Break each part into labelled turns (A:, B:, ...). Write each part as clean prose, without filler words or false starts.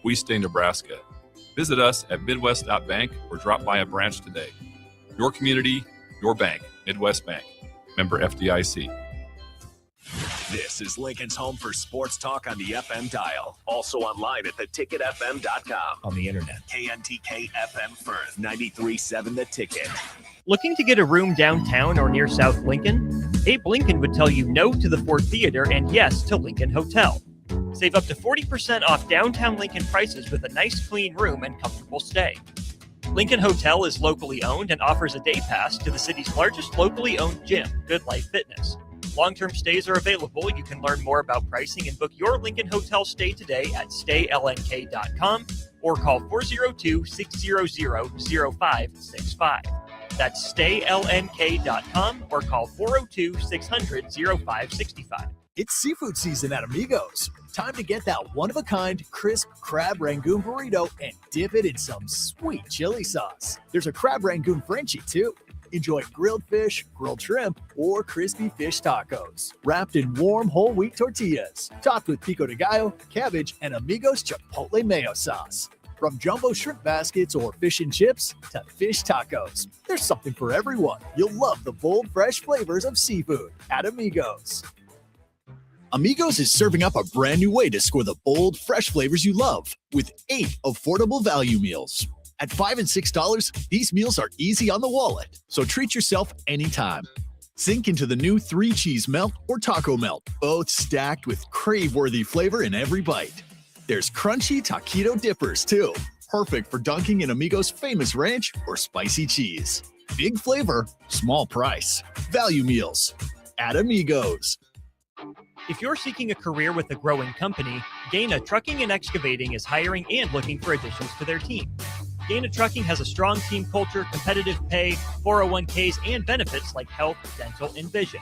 A: we stay Nebraska. Visit us at Midwest.bank or drop by a branch today. Your community, your bank. Midwest Bank. Member FDIC.
B: This is Lincoln's home for sports talk on the FM dial. Also online at theticketfm.com. On the internet, KNTK FM Firth, 93.7 The Ticket.
C: Looking to get a room downtown or near South Lincoln? Abe Lincoln would tell you no to the Ford Theater and yes to Lincoln Hotel. Save up to 40% off downtown Lincoln prices with a nice clean room and comfortable stay. Lincoln Hotel is locally owned and offers a day pass to the city's largest locally owned gym, Good Life Fitness. Long-term stays are available. You can learn more about pricing and book your Lincoln Hotel stay today at staylnk.com or call 402-600-0565. That's staylnk.com or call 402-600-0565.
D: It's seafood season at Amigos. Time to get that one-of-a-kind, crisp crab rangoon burrito and dip it in some sweet chili sauce. There's a crab rangoon Frenchie, too. Enjoy grilled fish, grilled shrimp, or crispy fish tacos. Wrapped in warm whole wheat tortillas. Topped with pico de gallo, cabbage, and Amigos Chipotle mayo sauce. From jumbo shrimp baskets or fish and chips to fish tacos. There's something for everyone. You'll love the bold, fresh flavors of seafood at Amigos. Amigos is serving up a brand new way to score the bold, fresh flavors you love with 8 affordable value meals. At $5 and $6, these meals are easy on the wallet, so treat yourself anytime. Sink into the new 3-cheese melt or taco melt, both stacked with crave-worthy flavor in every bite. There's crunchy taquito dippers, too, perfect for dunking in Amigos' famous ranch or spicy cheese. Big flavor, small price. Value meals at Amigos.
C: If you're seeking a career with a growing company, Gaina Trucking and Excavating is hiring and looking for additions to their team. Gaina Trucking has a strong team culture, competitive pay, 401ks, and benefits like health, dental, and vision.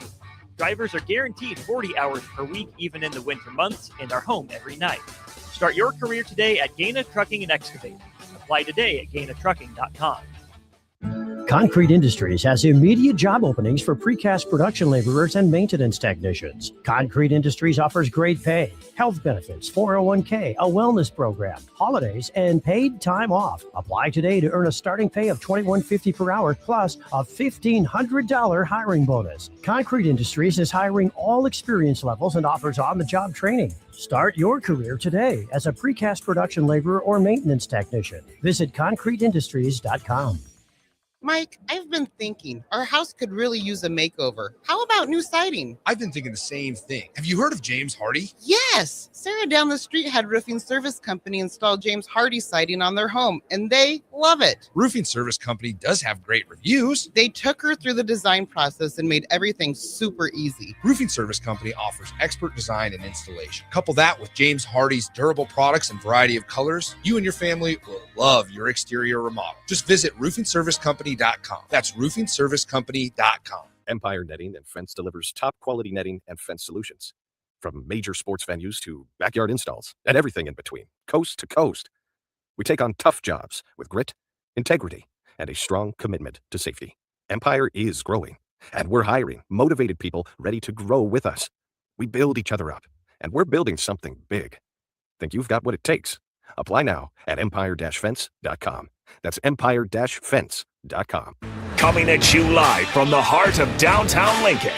C: Drivers are guaranteed 40 hours per week, even in the winter months, and are home every night. Start your career today at Gaina Trucking and Excavating. Apply today at gainatrucking.com.
E: Concrete Industries has immediate job openings for precast production laborers and maintenance technicians. Concrete Industries offers great pay, health benefits, 401k, a wellness program, holidays, and paid time off. Apply today to earn a starting pay of $21.50 per hour plus a $1,500 hiring bonus. Concrete Industries is hiring all experience levels and offers on-the-job training. Start your career today as a precast production laborer or maintenance technician. Visit concreteindustries.com.
F: Mike, I've been thinking our house could really use a makeover. How about new siding?
G: I've been thinking the same thing. Have you heard of James Hardy?
F: Yes! Sarah down the street had Roofing Service Company install James Hardy siding on their home, and they love it.
G: Roofing Service Company does have great reviews.
F: They took her through the design process and made everything super easy.
G: Roofing Service Company offers expert design and installation. Couple that with James Hardy's durable products and variety of colors, you and your family will love your exterior remodel. Just visit roofingservicecompany.com. That's roofingservicecompany.com.
H: Empire Netting and Fence delivers top quality netting and fence solutions. From major sports venues to backyard installs and everything in between, coast to coast. We take on tough jobs with grit, integrity, and a strong commitment to safety. Empire is growing, and we're hiring motivated people ready to grow with us. We build each other up, and we're building something big. Think you've got what it takes? Apply now at empire-fence.com. That's empire-fence.com.
B: Coming at you live from the heart of downtown Lincoln.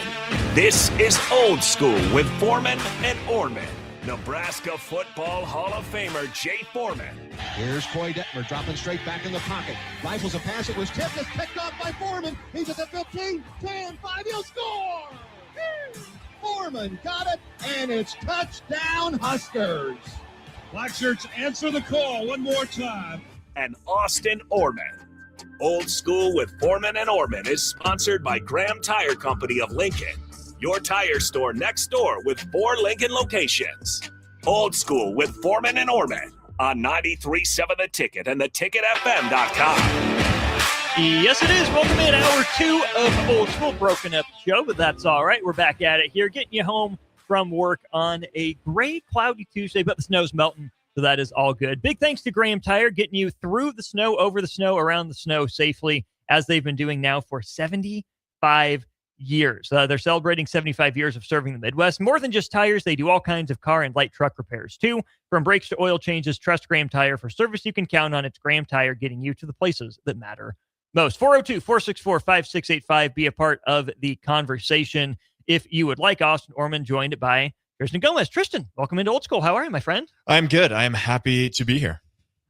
B: This is Old School with Foreman and Orman. Nebraska Football Hall of Famer Jay Foreman.
I: Here's Coy Detmer dropping straight back in the pocket. Rifles a pass. It was tipped. It's picked off by Foreman. He's at the 15, 10, 5. He'll score. Foreman got it, and it's touchdown Huskers.
J: Black shirts answer the call one more time.
B: And Austin Orman. Old School with Foreman and Orman is sponsored by Graham Tire Company of Lincoln. Your tire store next door with 4 Lincoln locations. Old School with Foreman and Orman on 93.7 The Ticket and theticketfm.com.
C: Yes, it is. Welcome in hour 2 of Old School. Broken up show, but that's all right. We're back at it here, getting you home from work on a gray, cloudy Tuesday, but the snow's melting, so that is all good. Big thanks to Graham Tire, getting you through the snow, over the snow, around the snow safely, as they've been doing now for 75 years. They're celebrating 75 years of serving the Midwest. More than just tires, they do all kinds of car and light truck repairs too. From brakes to oil changes, trust Graham Tire for service you can count on. It's Graham Tire, getting you to the places that matter most. 402-464-5685. Be a part of the conversation if you would like. Austin Orman joined by Tristan Gomez. Tristan, welcome into Old School. How are you, my friend?
K: I'm good. I am happy to be here.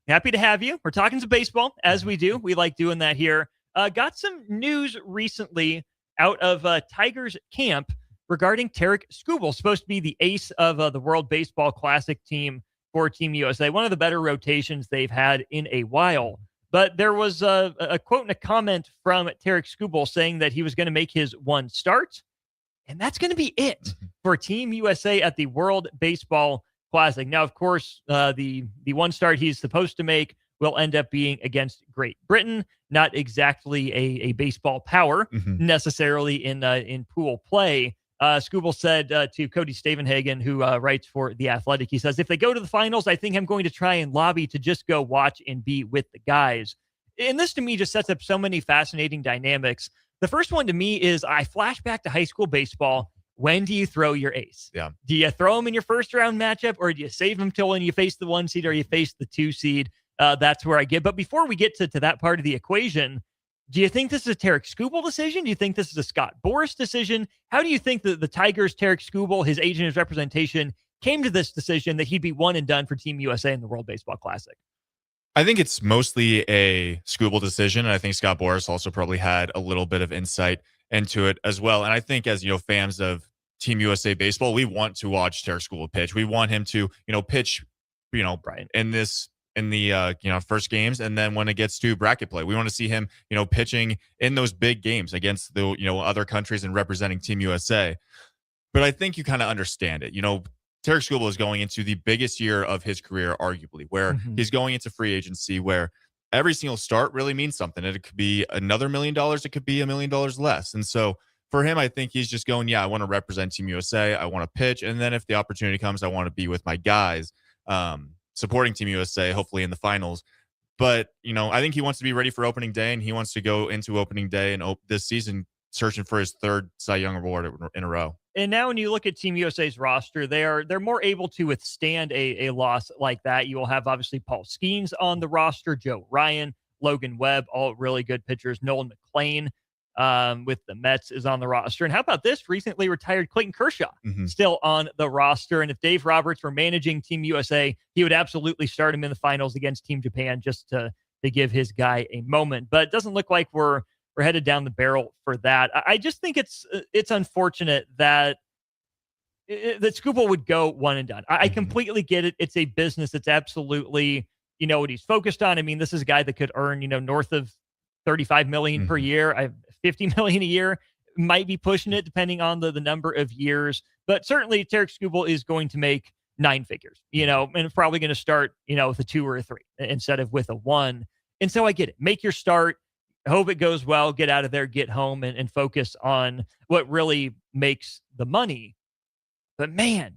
C: Happy to have you. We're talking some baseball, as we do. We like doing that here. Got some news recently out of Tigers camp regarding Tarek Skubal, supposed to be the ace of the World Baseball Classic team for Team USA, one of the better rotations they've had in a while. But there was a quote and a comment from Tarek Skubal saying that he was going to make his one start, and that's going to be it for Team USA at the World Baseball Classic. Now, of course, the one start he's supposed to make will end up being against Great Britain, not exactly a baseball power necessarily in pool play. Skubal said to Cody Stavenhagen, who writes for The Athletic, he says, if they go to the finals, I think I'm going to try and lobby to just go watch and be with the guys. And this to me just sets up so many fascinating dynamics. The first one to me is I flash back to high school baseball. When do you throw your ace?
K: Yeah.
C: Do you throw him in your first round matchup, or do you save him till when you face the 1 seed or you face the 2 seed? That's where I get. But before we get to that part of the equation, do you think this is a Tarek Skubal decision? Do you think this is a Scott Boras decision? How do you think that the Tigers, Tarek Skubal, his agent, his representation, came to this decision that he'd be one and done for Team USA in the World Baseball Classic?
K: I think it's mostly a Skubal decision, and I think Scott Boras also probably had a little bit of insight into it as well. And I think as, fans of Team USA baseball, we want to watch Tarek Skubal pitch. We want him to, pitch,
C: right
K: in the first games, and then when it gets to bracket play, we want to see him pitching in those big games against the other countries and representing Team USA. But I think you kind of understand it. Tarek Skubal is going into the biggest year of his career, arguably, where he's going into free agency, where every single start really means something. And it could be another $1 million, it could be $1 million less. And so for him, I think he's just going, I want to represent Team USA, I want to pitch, and then if the opportunity comes, I want to be with my guys, supporting Team USA, hopefully in the finals. But, I think he wants to be ready for opening day, and he wants to go into opening day and this season searching for his third Cy Young award in a row.
C: And now when you look at Team USA's roster, they're more able to withstand a loss like that. You will have, obviously, Paul Skeens on the roster, Joe Ryan, Logan Webb, all really good pitchers. Nolan McLean with the Mets is on the roster. And how about this? Recently retired Clayton Kershaw still on the roster. And if Dave Roberts were managing Team USA, he would absolutely start him in the finals against Team Japan just to give his guy a moment. But it doesn't look like we're headed down the barrel for that. I just think it's unfortunate that Skubal would go one and done. I completely get it. It's a business. It's absolutely, what he's focused on. I mean, this is a guy that could earn, north of $35 million per year. $50 million a year, might be pushing it depending on the number of years. But certainly Tarek Skubal is going to make 9 figures, and probably going to start, with a 2 or a 3 instead of with a 1. And so I get it. Make your start. Hope it goes well. Get out of there, get home, and focus on what really makes the money. But man,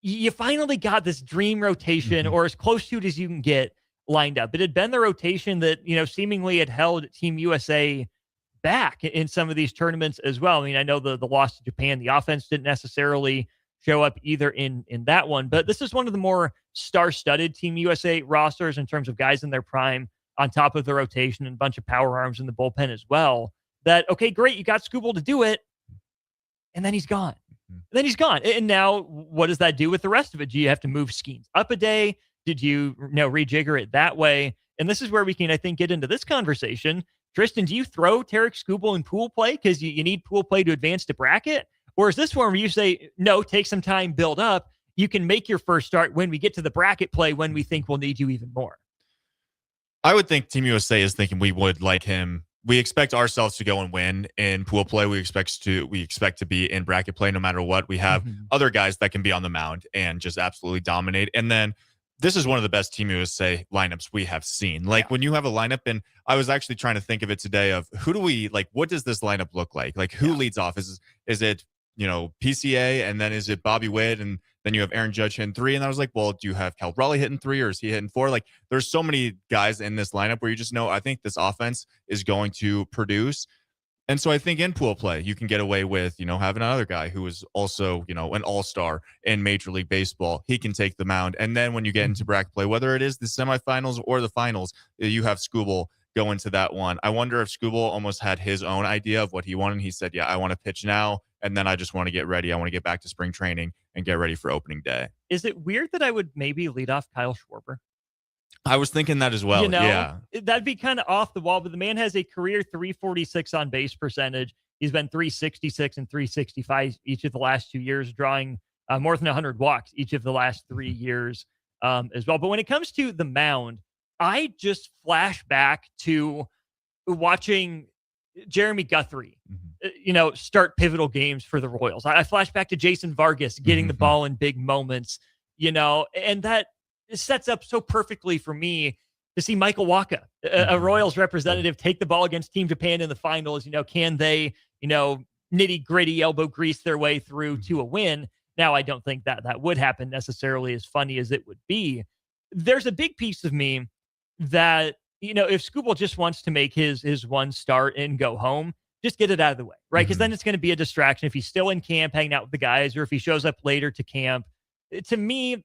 C: you finally got this dream rotation, or as close to it as you can get, lined up. It had been the rotation that, seemingly had held Team USA back in some of these tournaments as well. I mean, I know the loss to Japan, the offense didn't necessarily show up either in that one, but this is one of the more star-studded Team USA rosters in terms of guys in their prime on top of the rotation and a bunch of power arms in the bullpen as well. That, okay, great, you got Skubal to do it, and then he's gone. And now what does that do with the rest of it? Do you have to move Skeens up a day? Did you rejigger it that way? And this is where we can, I think, get into this conversation. Tristan, do you throw Tarek Skubal in pool play because you need pool play to advance to bracket? Or is this one where you say, no, take some time, build up. You can make your first start when we get to the bracket play when we think we'll need you even more?
K: I would think Team USA is thinking we would like him. We expect ourselves to go and win in pool play. We expect to be in bracket play no matter what. We have other guys that can be on the mound and just absolutely dominate. And then this is one of the best Team USA lineups we have seen. When you have a lineup, and I was actually trying to think of it today of who do we what does this lineup look like? Who leads off? Is it PCA, and then is it Bobby Witt, and then you have Aaron Judge hitting 3, and I was like, well, do you have Cal Raleigh hitting 3, or is he hitting 4? There's so many guys in this lineup where you just know I think this offense is going to produce. And so I think in pool play, you can get away with, having another guy who is also, an all-star in Major League Baseball. He can take the mound. And then when you get into bracket play, whether it is the semifinals or the finals, you have Skubal go into that one. I wonder if Skubal almost had his own idea of what he wanted. He said, yeah, I want to pitch now, and then I just want to get ready. I want to get back to spring training and get ready for opening day.
C: Is it weird that I would maybe lead off Kyle Schwarber?
K: I was thinking that as well. Yeah.
C: That'd be kind of off the wall, but the man has a career 346 on base percentage. He's been 366 and 365 each of the last 2 years, drawing more than 100 walks each of the last 3 years as well. But when it comes to the mound, I just flash back to watching Jeremy Guthrie, start pivotal games for the Royals. I flash back to Jason Vargas getting the ball in big moments, and that sets up so perfectly for me to see Michael Wacha, a Royals representative, take the ball against Team Japan in the finals. Can they, nitty gritty elbow grease their way through to a win? Now, I don't think that would happen necessarily, as funny as it would be. There's a big piece of me that, if Skubal just wants to make his one start and go home, just get it out of the way, right? Because then it's going to be a distraction if he's still in camp hanging out with the guys, or if he shows up later to camp. To me,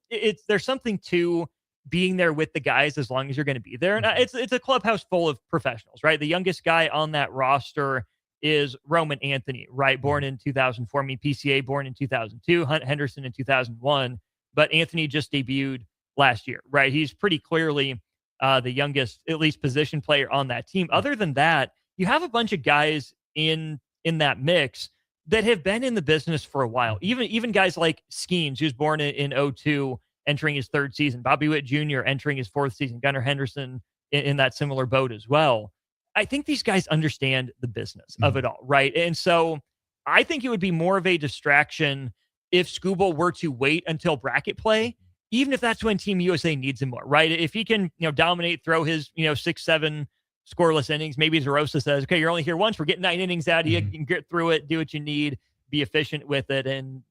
C: there's something to being there with the guys as long as you're going to be there. And it's a clubhouse full of professionals, right? The youngest guy on that roster is Roman Anthony, right? Born in 2004. I mean, PCA born in 2002, Hunt Henderson in 2001. But Anthony just debuted last year, right? He's pretty clearly the youngest, at least position player on that team. Other than that, you have a bunch of guys in that mix that have been in the business for a while. Even guys like Skeens, who's born in 2002, entering his third season. Bobby Witt Jr. entering his fourth season. Gunnar Henderson in that similar boat as well. I think these guys understand the business of it all, right? And so I think it would be more of a distraction if Skubal were to wait until bracket play, even if that's when Team USA needs him more, right? If he can, dominate, throw his, 6-7 scoreless innings. Maybe Zarosa says, okay, you're only here once. We're getting 9 innings out of you. You can get through it, do what you need, be efficient with it. And,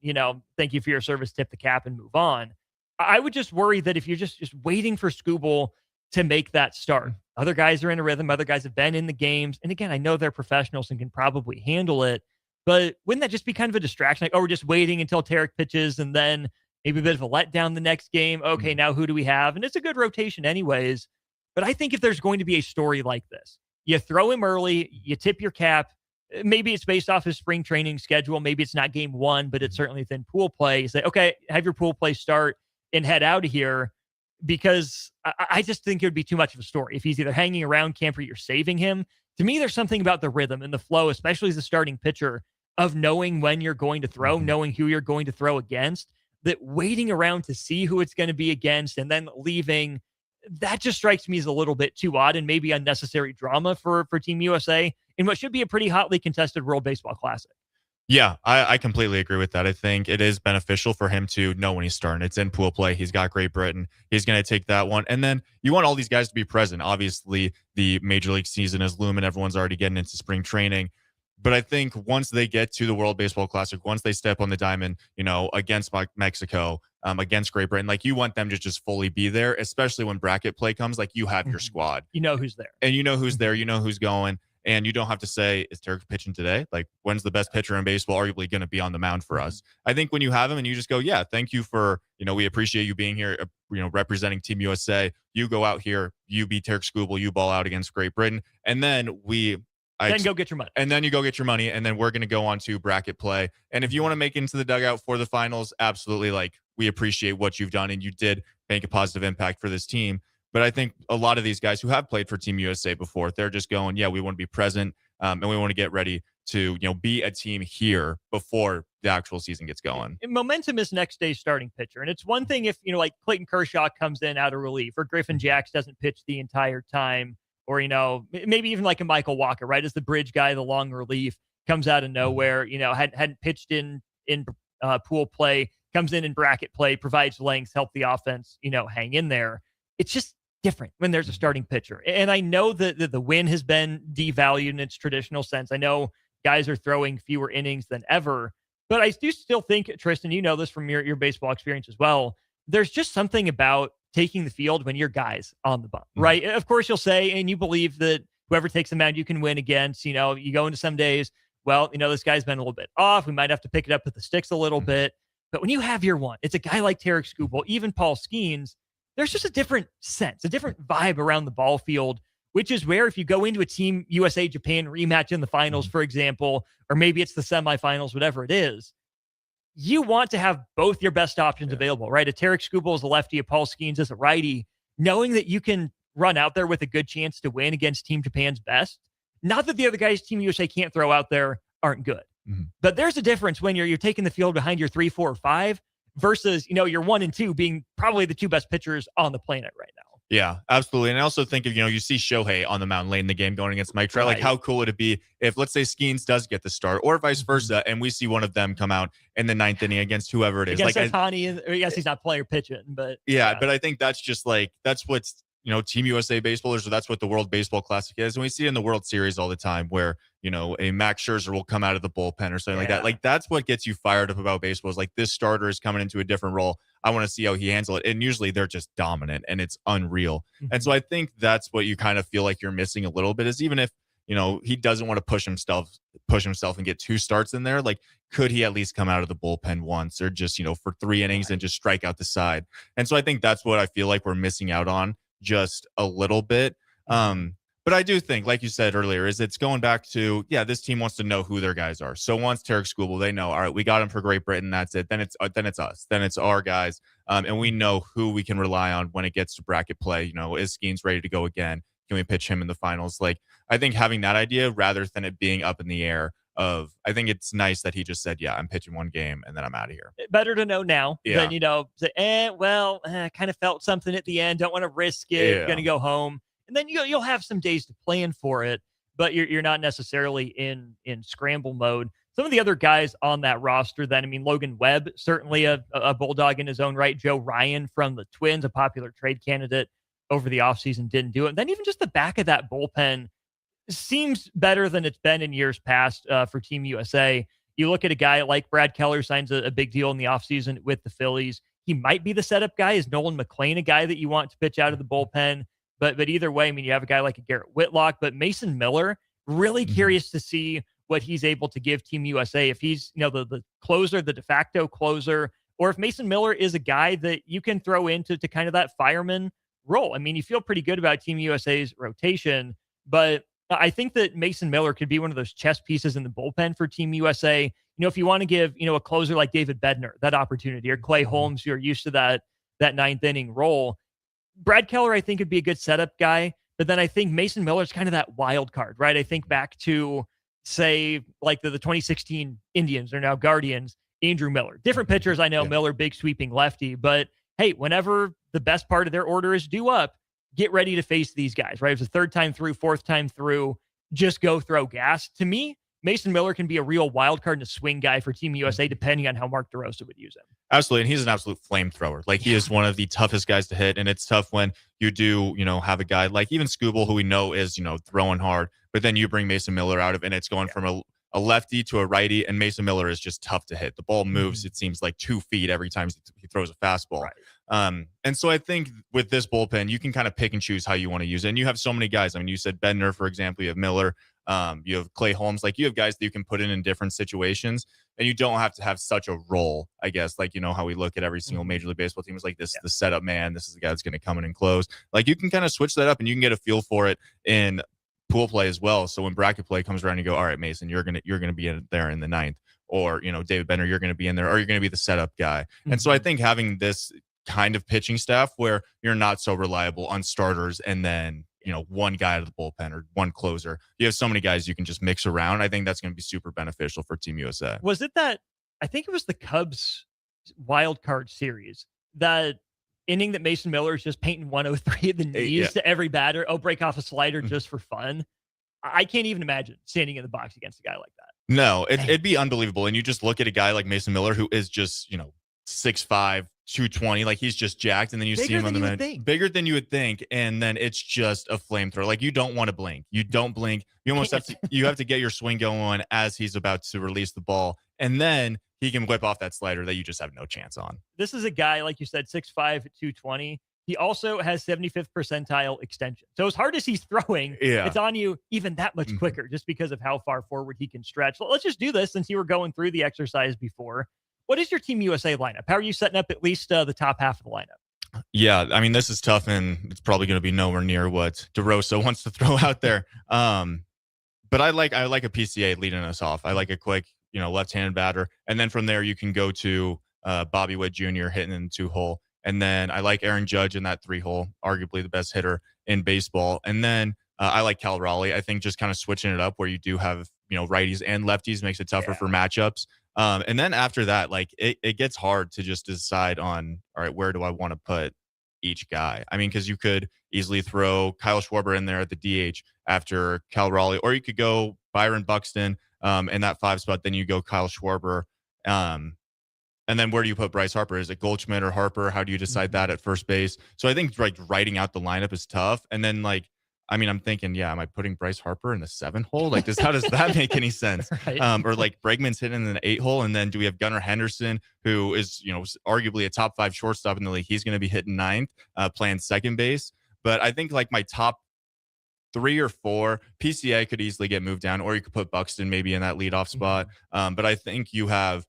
C: thank you for your service, tip the cap and move on. I would just worry that if you're just waiting for Skubal to make that start, other guys are in a rhythm. Other guys have been in the games. And again, I know they're professionals and can probably handle it, but wouldn't that just be kind of a distraction? Like, oh, we're just waiting until Tarek pitches and then maybe a bit of a letdown the next game. Okay, now who do we have? And it's a good rotation anyways. But I think if there's going to be a story like this, you throw him early, you tip your cap. Maybe it's based off his spring training schedule. Maybe it's not game one, but it's certainly within pool play. You say, okay, have your pool play start and head out of here, because I just think it would be too much of a story if he's either hanging around camp or you're saving him. To me, there's something about the rhythm and the flow, especially as a starting pitcher, of knowing when you're going to throw, knowing who you're going to throw against, that waiting around to see who it's going to be against and then leaving, that just strikes me as a little bit too odd and maybe unnecessary drama for Team USA in what should be a pretty hotly contested World Baseball Classic.
K: Yeah, I completely agree with that. I think it is beneficial for him to know when he's starting. It's in pool play. He's got Great Britain. He's going to take that one. And then you want all these guys to be present. Obviously, the Major League season is looming. Everyone's already getting into spring training. But I think once they get to the World Baseball Classic, once they step on the diamond, against Mexico, against Great Britain, like, you want them to just fully be there, especially when bracket play comes. Like, you have your squad.
C: You know who's there.
K: And you know who's there. You know who's going. And you don't have to say, is Tarek pitching today? Like, when's the best pitcher in baseball arguably going to be on the mound for us? I think when you have him and you just go, yeah, thank you for, we appreciate you being here, representing Team USA. You go out here, you beat Tarek Skubal, you ball out against Great Britain. And then
C: go get your money.
K: And then you go get your money. And then we're going to go on to bracket play. And if you want to make it into the dugout for the finals, absolutely. Like, we appreciate what you've done. And you did make a positive impact for this team. But I think a lot of these guys who have played for Team USA before, they're just going, yeah, we want to be present, and we want to get ready to, be a team here before the actual season gets going.
C: And momentum is next day's starting pitcher. And it's one thing if, like Clayton Kershaw comes in out of relief, or Griffin Jacks doesn't pitch the entire time, or, maybe even like a Michael Wacha, right? As the bridge guy, the long relief, comes out of nowhere, hadn't pitched in pool play, comes in bracket play, provides length, help the offense, hang in there. It's just different when there's a starting pitcher. And I know that the win has been devalued in its traditional sense. I know guys are throwing fewer innings than ever, but I do still think, Tristan, you know this from your baseball experience as well, there's just something about taking the field when you're guys on the bump, right? Of course, you'll say, and you believe that whoever takes the mound, you can win against. You know, you go into some days, well, you know, this guy's been a little bit off. We might have to pick it up with the sticks a little bit. But when you have your one, it's a guy like Tarek Skubal, even Paul Skeens, there's just a different sense, a different vibe around the ball field, which is where if you go into a Team USA Japan rematch in the finals, for example, or maybe it's the semifinals, whatever it is, you want to have both your best options available, right? A Tarek Skubal is a lefty, a Paul Skeens is a righty, knowing that you can run out there with a good chance to win against Team Japan's best. Not that the other guys Team USA can't throw out there aren't good. But there's a difference when you're taking the field behind your 3, 4, 5 versus, you know, your 1 and 2 being probably the two best pitchers on the planet right now.
K: Yeah, absolutely. And I also think of, you know, you see Shohei on the mound late in the game going against Mike Trout. Like, how cool would it be if, let's say, Skeens does get the start or vice versa, and we see one of them come out in the 9th inning against whoever it is.
C: Against
K: like
C: Ohtani, or yes, he's not player pitching, but
K: yeah, but I think that's just like, that's what's, you know, Team USA baseballers, or that's what the World Baseball Classic is. And we see it in the World Series all the time where, you know, a Max Scherzer will come out of the bullpen or something like that. Like, that's what gets you fired up about baseball, is like, this starter is coming into a different role. I want to see how he handles it. And usually they're just dominant and it's unreal. And so I think that's what you kind of feel like you're missing a little bit, is even if, you know, he doesn't want to push himself and get 2 starts in there, like, could he at least come out of the bullpen once, or just, you know, for 3 innings and just strike out the side? And so I think that's what I feel like we're missing out on just a little bit. But I do think, like you said earlier, is it's going back to, this team wants to know who their guys are. So once Tarek Skubal, they know, all right, we got him for Great Britain. That's it. Then it's us. Then it's our guys. And we know who we can rely on when it gets to bracket play. You know, is Skeens ready to go again? Can we pitch him in the finals? Like, I think having that idea rather than it being up in the air of, I think it's nice that he just said, I'm pitching 1 game and then I'm out of here.
C: Better to know now than, you know, say, kind of felt something at the end. Don't want to risk it. Going to go home. And then you'll have some days to plan for it, but you're not necessarily in scramble mode. Some of the other guys on that roster then, I mean, Logan Webb, certainly a Bulldog in his own right. Joe Ryan from the Twins, a popular trade candidate over the offseason, didn't do it. And then even just the back of that bullpen seems better than it's been in years past for Team USA. You look at a guy like Brad Keller, signs a big deal in the offseason with the Phillies. He might be the setup guy. Is Nolan McLean a guy that you want to pitch out of the bullpen? But either way, I mean, you have a guy like a Garrett Whitlock, but Mason Miller, really curious to see what he's able to give Team USA. If he's, you know, the closer, the de facto closer, or if Mason Miller is a guy that you can throw into kind of that fireman role. I mean, you feel pretty good about Team USA's rotation, but I think that Mason Miller could be one of those chess pieces in the bullpen for Team USA. You know, if you want to give, you know, a closer like David Bednar that opportunity, or Clay Holmes, you're used to that 9th inning role. Brad Keller, I think, would be a good setup guy, but then I think Mason Miller's kind of that wild card, right? I think back to, say, like the 2016 Indians, or now Guardians, Andrew Miller. Different pitchers, I know. Miller, big sweeping lefty, but hey, whenever the best part of their order is due up, get ready to face these guys, right? It was the 3rd time through, 4th time through, just go throw gas. To me, Mason Miller can be a real wild card and a swing guy for Team USA, depending on how Mark DeRosa would use him.
K: Absolutely. And he's an absolute flamethrower. Like, he is one of the toughest guys to hit. And it's tough when you do, you know, have a guy like even Skubal, who we know is, you know, throwing hard, but then you bring Mason Miller out of it, and it's going from a lefty to a righty, and Mason Miller is just tough to hit. The ball moves, it seems like 2 feet every time he throws a fastball. And so I think with this bullpen, you can kind of pick and choose how you want to use it. And you have so many guys. I mean, you said Bednar, for example, you have Miller, you have Clay Holmes. Like, you have guys that you can put in different situations, and you don't have to have such a role, I guess. Like, you know, how we look at every single Major League Baseball team is like, this is the setup man. This is the guy that's going to come in and close. Like, you can kind of switch that up, and you can get a feel for it in pool play as well. So when bracket play comes around, you go, all right, Mason, you're gonna be in there in the 9th, or, you know, David Bednar, you're gonna be in there, or you're gonna be the setup guy. And so I think having this kind of pitching staff where you're not so reliable on starters, and then, you know, one guy out of the bullpen or one closer, you have so many guys you can just mix around. I think that's going to be super beneficial for Team USA.
C: Was it that, I think it was the Cubs wild card series, that inning that Mason Miller is just painting 103 at the knees to every batter? Oh, break off a slider just for fun. I can't even imagine standing in the box against a guy like that.
K: No, it'd be unbelievable. And you just look at a guy like Mason Miller, who is just, you know, 6'5", 220, like, he's just jacked, and then you see him on the mound, bigger than you would think, and then it's just a flamethrower. Like, you don't want to blink. You don't blink. You almost have to get your swing going as he's about to release the ball, and then he can whip off that slider that you just have no chance on.
C: This is a guy, like you said, 6'5", 220. he also has 75th percentile extension. So as hard as he's throwing,
K: Yeah.
C: it's on you even that much quicker just because of how far forward he can stretch. Let's just do this since you were going through the exercise before. What is your Team USA lineup? How are you setting up at least the top half of the lineup?
K: Yeah, I mean, this is tough, and it's probably going to be nowhere near what DeRosa wants to throw out there. But I like a PCA leading us off. I like a quick, left-handed batter, and then from there you can go to Bobby Witt Jr. hitting in the 2-hole, and then I like Aaron Judge in that 3-hole, arguably the best hitter in baseball, and then I like Cal Raleigh. I think just kind of switching it up where you do have righties and lefties makes it tougher for matchups. And then after that, like it gets hard to just decide on, all right, where do I want to put each guy? I mean, because you could easily throw Kyle Schwarber in there at the DH after Cal Raleigh, or you could go Byron Buxton in that 5 spot. Then you go Kyle Schwarber. And then where do you put Bryce Harper? Is it Goldschmidt or Harper? How do you decide that at first base? So I think like writing out the lineup is tough. And then I'm thinking, am I putting Bryce Harper in the 7-hole? Like how does that make any sense?
C: Right.
K: Or like Bregman's hitting in the 8-hole. And then do we have Gunnar Henderson, who is, arguably a top 5 shortstop in the league? He's going to be hitting 9th, playing second base. But I think like my top 3 or 4, PCA could easily get moved down, or you could put Buxton maybe in that leadoff spot. But I think you have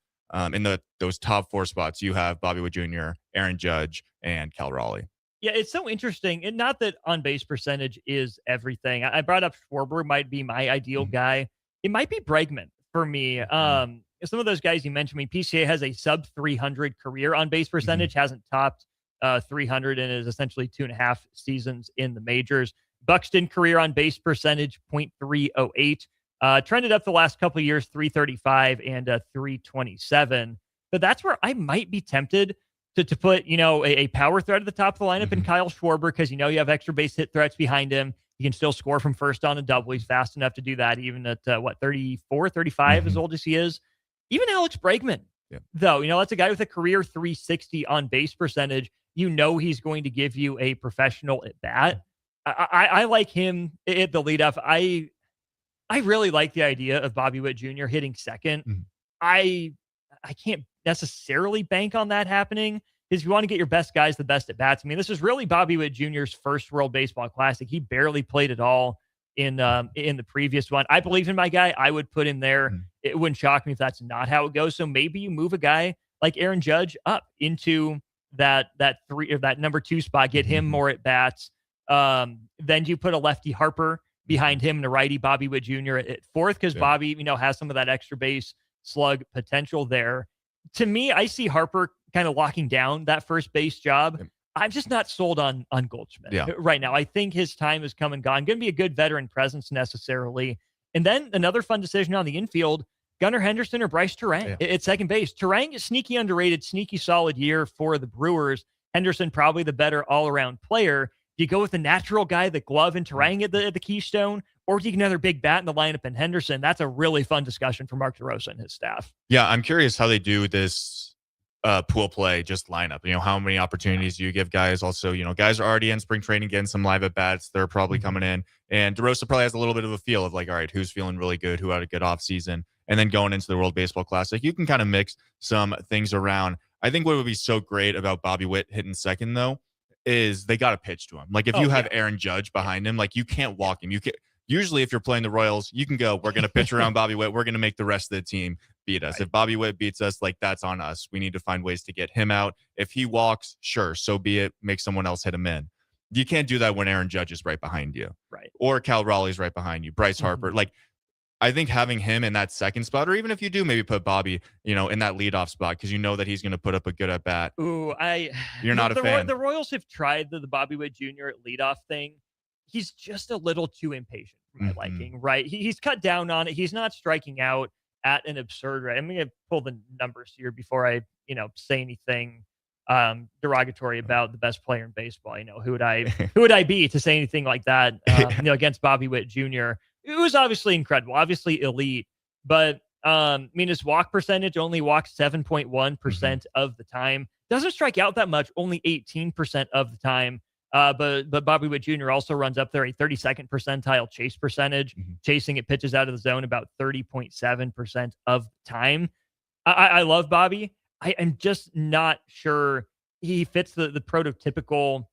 K: in those top 4 spots, you have Bobby Witt Jr., Aaron Judge, and Cal Raleigh.
C: Yeah, it's so interesting. And not that on-base percentage is everything. I brought up Schwarber might be my ideal guy. It might be Bregman for me. Some of those guys you mentioned, PCA has a sub 300 career on-base percentage, hasn't topped 300 and is essentially 2.5 seasons in the majors. Buxton career on-base percentage, 0.308. Trended up the last couple of years, 335 and 327. But that's where I might be tempted to put, a power threat at the top of the lineup in Kyle Schwarber, because you have extra base hit threats behind him. He can still score from first on a double. He's fast enough to do that, even at 34, 35, as old as he is. Even Alex Bregman, though, that's a guy with a career 360 on base percentage. He's going to give you a professional at bat. I like him at the leadoff. I really like the idea of Bobby Witt Jr. hitting second. I can't necessarily bank on that happening, because you want to get your best guys the best at bats. This is really Bobby Witt Jr.'s first World Baseball Classic. He barely played at all in the previous one. I believe in my guy. I would put him there. It wouldn't shock me if that's not how it goes. So maybe you move a guy like Aaron Judge up into that 3 or that number 2 spot, get him more at bats. Then you put a lefty Harper behind him and a righty Bobby Witt Jr. at 4th, because Bobby, has some of that extra base slug potential there. To me, I see Harper kind of locking down that first base job. I'm just not sold on Goldschmidt right now. I think his time has come and gone. Going to be a good veteran presence necessarily. And then another fun decision on the infield, Gunnar Henderson or Bryce Turang at second base. Turang is sneaky underrated, sneaky solid year for the Brewers. Henderson probably the better all-around player. Do you go with the natural guy, the glove, and Turang at the Keystone, or do you get another big bat in the lineup in Henderson? That's a really fun discussion for Mark DeRosa and his staff.
K: Yeah, I'm curious how they do this pool play, just lineup. How many opportunities do you give guys? Also, guys are already in spring training, getting some live at bats. They're probably coming in, and DeRosa probably has a little bit of a feel of like, all right, who's feeling really good, who had a good off season, and then going into the World Baseball Classic, you can kind of mix some things around. I think what would be so great about Bobby Witt hitting second, though, is they got to pitch to him. Like if you have Aaron Judge behind him, like you can't walk him. You can usually, if you're playing the Royals, you can go, we're going to pitch around Bobby Witt. We're going to make the rest of the team beat us. If Bobby Witt beats us, like that's on us. We need to find ways to get him out. If he walks, sure, so be it. Make someone else hit him in. You can't do that when Aaron Judge is right behind you.
C: Right.
K: Or Cal Raleigh's right behind you. Bryce Harper. Like I think having him in that second spot, or even if you do maybe put Bobby, in that leadoff spot, because that he's going to put up a good at bat.
C: Ooh,
K: you're not a fan.
C: The Royals have tried the Bobby Witt Jr. at leadoff thing. He's just a little too impatient for my liking, right? He's cut down on it. He's not striking out at an absurd rate. I'm going to pull the numbers here before I, say anything derogatory about the best player in baseball. Who would I be to say anything like that? Against Bobby Witt Jr. It was obviously incredible, obviously elite, but his walk percentage only walks 7.1% of the time. Doesn't strike out that much, only 18% of the time. But Bobby Witt Jr. also runs up there a 32nd percentile chase percentage, chasing at pitches out of the zone about 30.7% of the time. I love Bobby. I am just not sure he fits the prototypical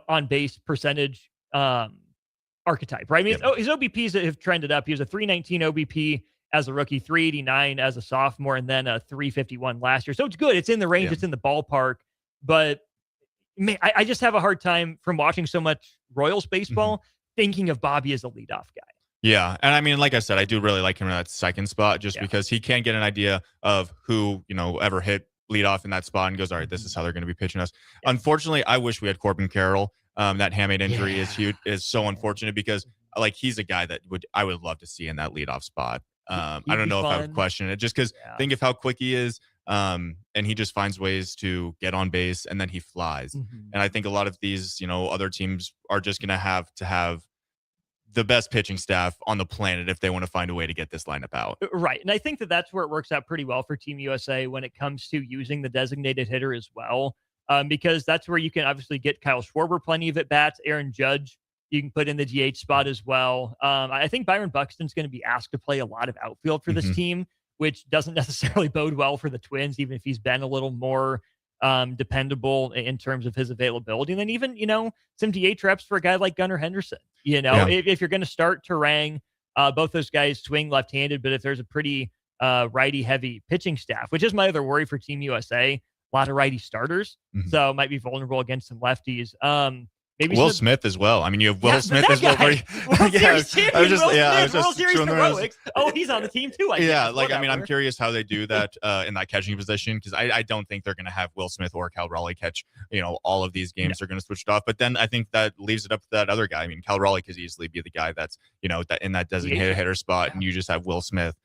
C: on base percentage archetype, right? I mean, his OBPs have trended up. He was a 319 OBP as a rookie, 389 as a sophomore, and then a 351 last year. So it's good. It's in the range. It's in the ballpark. But man, I just have a hard time from watching so much Royals baseball thinking of Bobby as a leadoff guy.
K: Yeah. And I mean, like I said, I do really like him in that second spot just because he can get an idea of who, ever hit leadoff in that spot and goes, all right, this is how they're going to be pitching us. Unfortunately, I wish we had Corbin Carroll. That hamate injury is huge, is so unfortunate because he's a guy that I would love to see in that leadoff spot. I don't know if I would question it just because think of how quick he is. And he just finds ways to get on base and then he flies. And I think a lot of these, other teams are just going to have the best pitching staff on the planet if they want to find a way to get this lineup out.
C: Right. And I think that's where it works out pretty well for Team USA when it comes to using the designated hitter as well. Because that's where you can obviously get Kyle Schwarber plenty of at-bats, Aaron Judge, you can put in the DH spot as well. I think Byron Buxton's going to be asked to play a lot of outfield for this team, which doesn't necessarily bode well for the Twins, even if he's been a little more dependable in terms of his availability. And then even, some DH reps for a guy like Gunnar Henderson. If you're going to start Turang, both those guys swing left-handed, but if there's a pretty righty-heavy pitching staff, which is my other worry for Team USA, a lot of righty starters, so might be vulnerable against some lefties. Maybe
K: Will Smith as well. I mean, you have Will Smith as well.
C: He's on the team too.
K: I'm curious how they do that in that catching position because I don't think they're going to have Will Smith or Cal Raleigh catch. All of these games are going to switch it off. But then I think that leaves it up to that other guy. I mean, Cal Raleigh could easily be the guy that's that in that designated hitter spot, and you just have Will Smith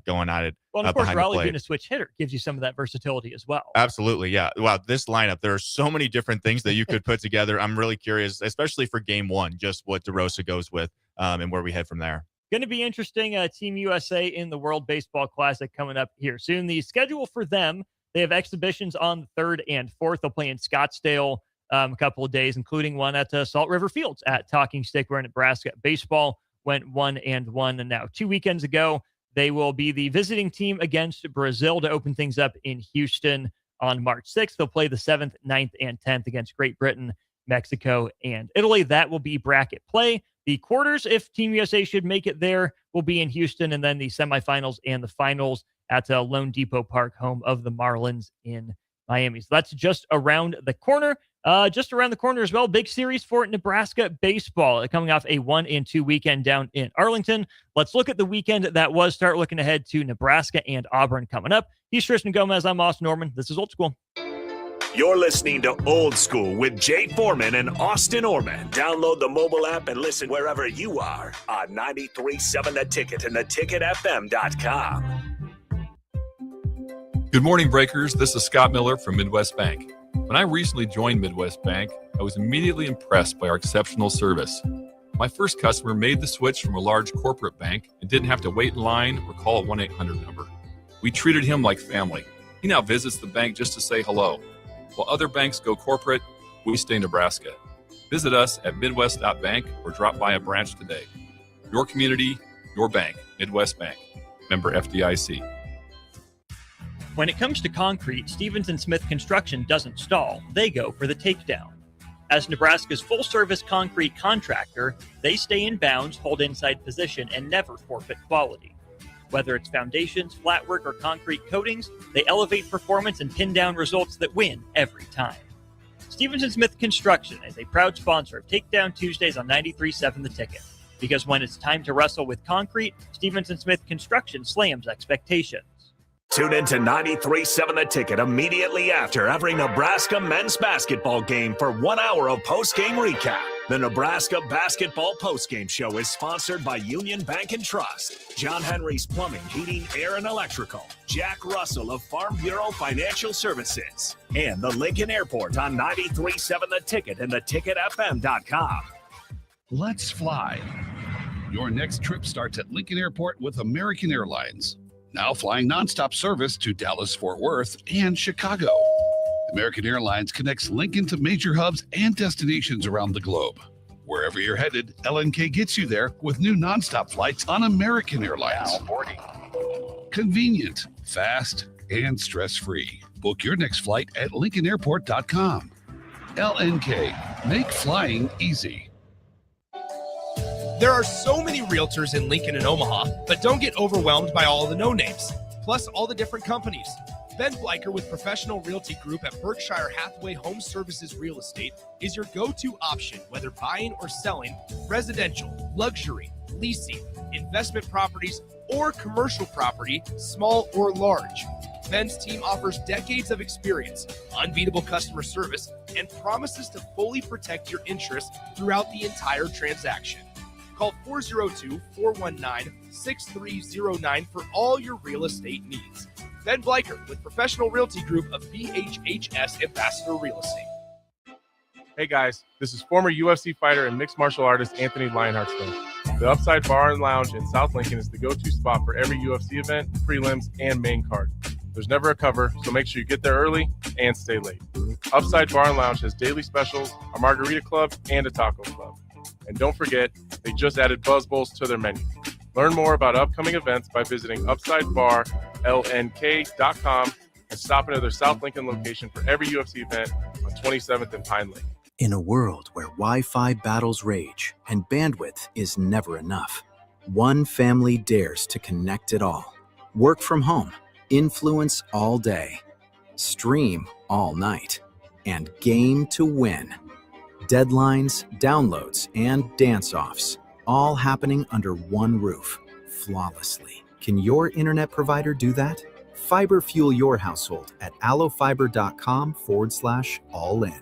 K: going at it.
C: Well, and of course, Raleigh being a switch hitter gives you some of that versatility as well.
K: Absolutely, yeah. Wow, this lineup, there are so many different things that you could put together. I'm really curious, especially for game one, just what DeRosa goes with and where we head from there.
C: Going to be interesting. Team USA in the World Baseball Classic coming up here soon. The schedule for them, they have exhibitions on the 3rd and 4th. They'll play in Scottsdale a couple of days, including one at Salt River Fields at Talking Stick, where Nebraska baseball went 1-1. And now 2 weekends ago, they will be the visiting team against Brazil to open things up in Houston on March 6th. They'll play the 7th, 9th, and 10th against Great Britain, Mexico, and Italy. That will be bracket play. The quarters, if Team USA should make it there, will be in Houston, and then the semifinals and the finals at Lone Depot Park, home of the Marlins in Miami. So that's just around the corner. Just around the corner as well, big series for Nebraska baseball coming off a 1-2 weekend down in Arlington. Let's look at the weekend that was. Start looking ahead to Nebraska and Auburn coming up. He's Tristan Gomez. I'm Austin Norman. This is Old School.
B: You're listening to Old School with Jay Foreman and Austin Orman. Download the mobile app and listen wherever you are on 93.7 The Ticket and theticketfm.com.
A: Good morning, Breakers. This is Scott Miller from Midwest Bank. When I recently joined Midwest Bank, I was immediately impressed by our exceptional service. My first customer made the switch from a large corporate bank and didn't have to wait in line or call a 1-800 number. We treated him like family. He now visits the bank just to say hello. While other banks go corporate, we stay Nebraska. Visit us at midwest.bank or drop by a branch today. Your community, your bank. Midwest Bank. Member FDIC.
C: When it comes to concrete, Stevens & Smith Construction doesn't stall. They go for the takedown. As Nebraska's full-service concrete contractor, they stay in bounds, hold inside position, and never forfeit quality. Whether it's foundations, flatwork, or concrete coatings, they elevate performance and pin down results that win every time. Stevens & Smith Construction is a proud sponsor of Takedown Tuesdays on 93.7 The Ticket. Because when it's time to wrestle with concrete, Stevens & Smith Construction slams expectations.
B: Tune in to 93.7 The Ticket immediately after every Nebraska men's basketball game for 1 hour of post-game recap. The Nebraska Basketball Postgame Show is sponsored by Union Bank and Trust, John Henry's Plumbing, Heating, Air, and Electrical, Jack Russell of Farm Bureau Financial Services, and the Lincoln Airport on 93.7 The Ticket and theticketfm.com.
L: Let's fly. Your next trip starts at Lincoln Airport with American Airlines. Now flying nonstop service to Dallas, Fort Worth, and Chicago. American Airlines connects Lincoln to major hubs and destinations around the globe. Wherever you're headed, LNK gets you there with new nonstop flights on American Airlines. Convenient, fast, and stress-free. Book your next flight at LincolnAirport.com. LNK. Make flying easy.
M: There are so many realtors in Lincoln and Omaha, but don't get overwhelmed by all the no-names, plus all the different companies. Ben Bleicher with Professional Realty Group at Berkshire Hathaway Home Services Real Estate is your go-to option, whether buying or selling residential, luxury, leasing, investment properties, or commercial property, small or large. Ben's team offers decades of experience, unbeatable customer service, and promises to fully protect your interests throughout the entire transaction. Call 402-419-6309 for all your real estate needs. Ben Bleicher with Professional Realty Group of BHHS Ambassador Real Estate.
N: Hey guys, this is former UFC fighter and mixed martial artist Anthony Lionheart Smith. The Upside Bar and Lounge in South Lincoln is the go-to spot for every UFC event, prelims, and main card. There's never a cover, so make sure you get there early and stay late. Upside Bar and Lounge has daily specials, a margarita club, and a taco club. And don't forget, they just added Buzz Bowls to their menu. Learn more about upcoming events by visiting UpsideBarLNK.com and stop into their South Lincoln location for every UFC event on 27th and Pine Lake.
O: In a world where Wi-Fi battles rage and bandwidth is never enough, one family dares to connect it all. Work from home, influence all day, stream all night, and game to win. Deadlines, downloads, and dance-offs, all happening under one roof, flawlessly. Can your internet provider do that? Fiber fuel your household at allofiber.com/all-in.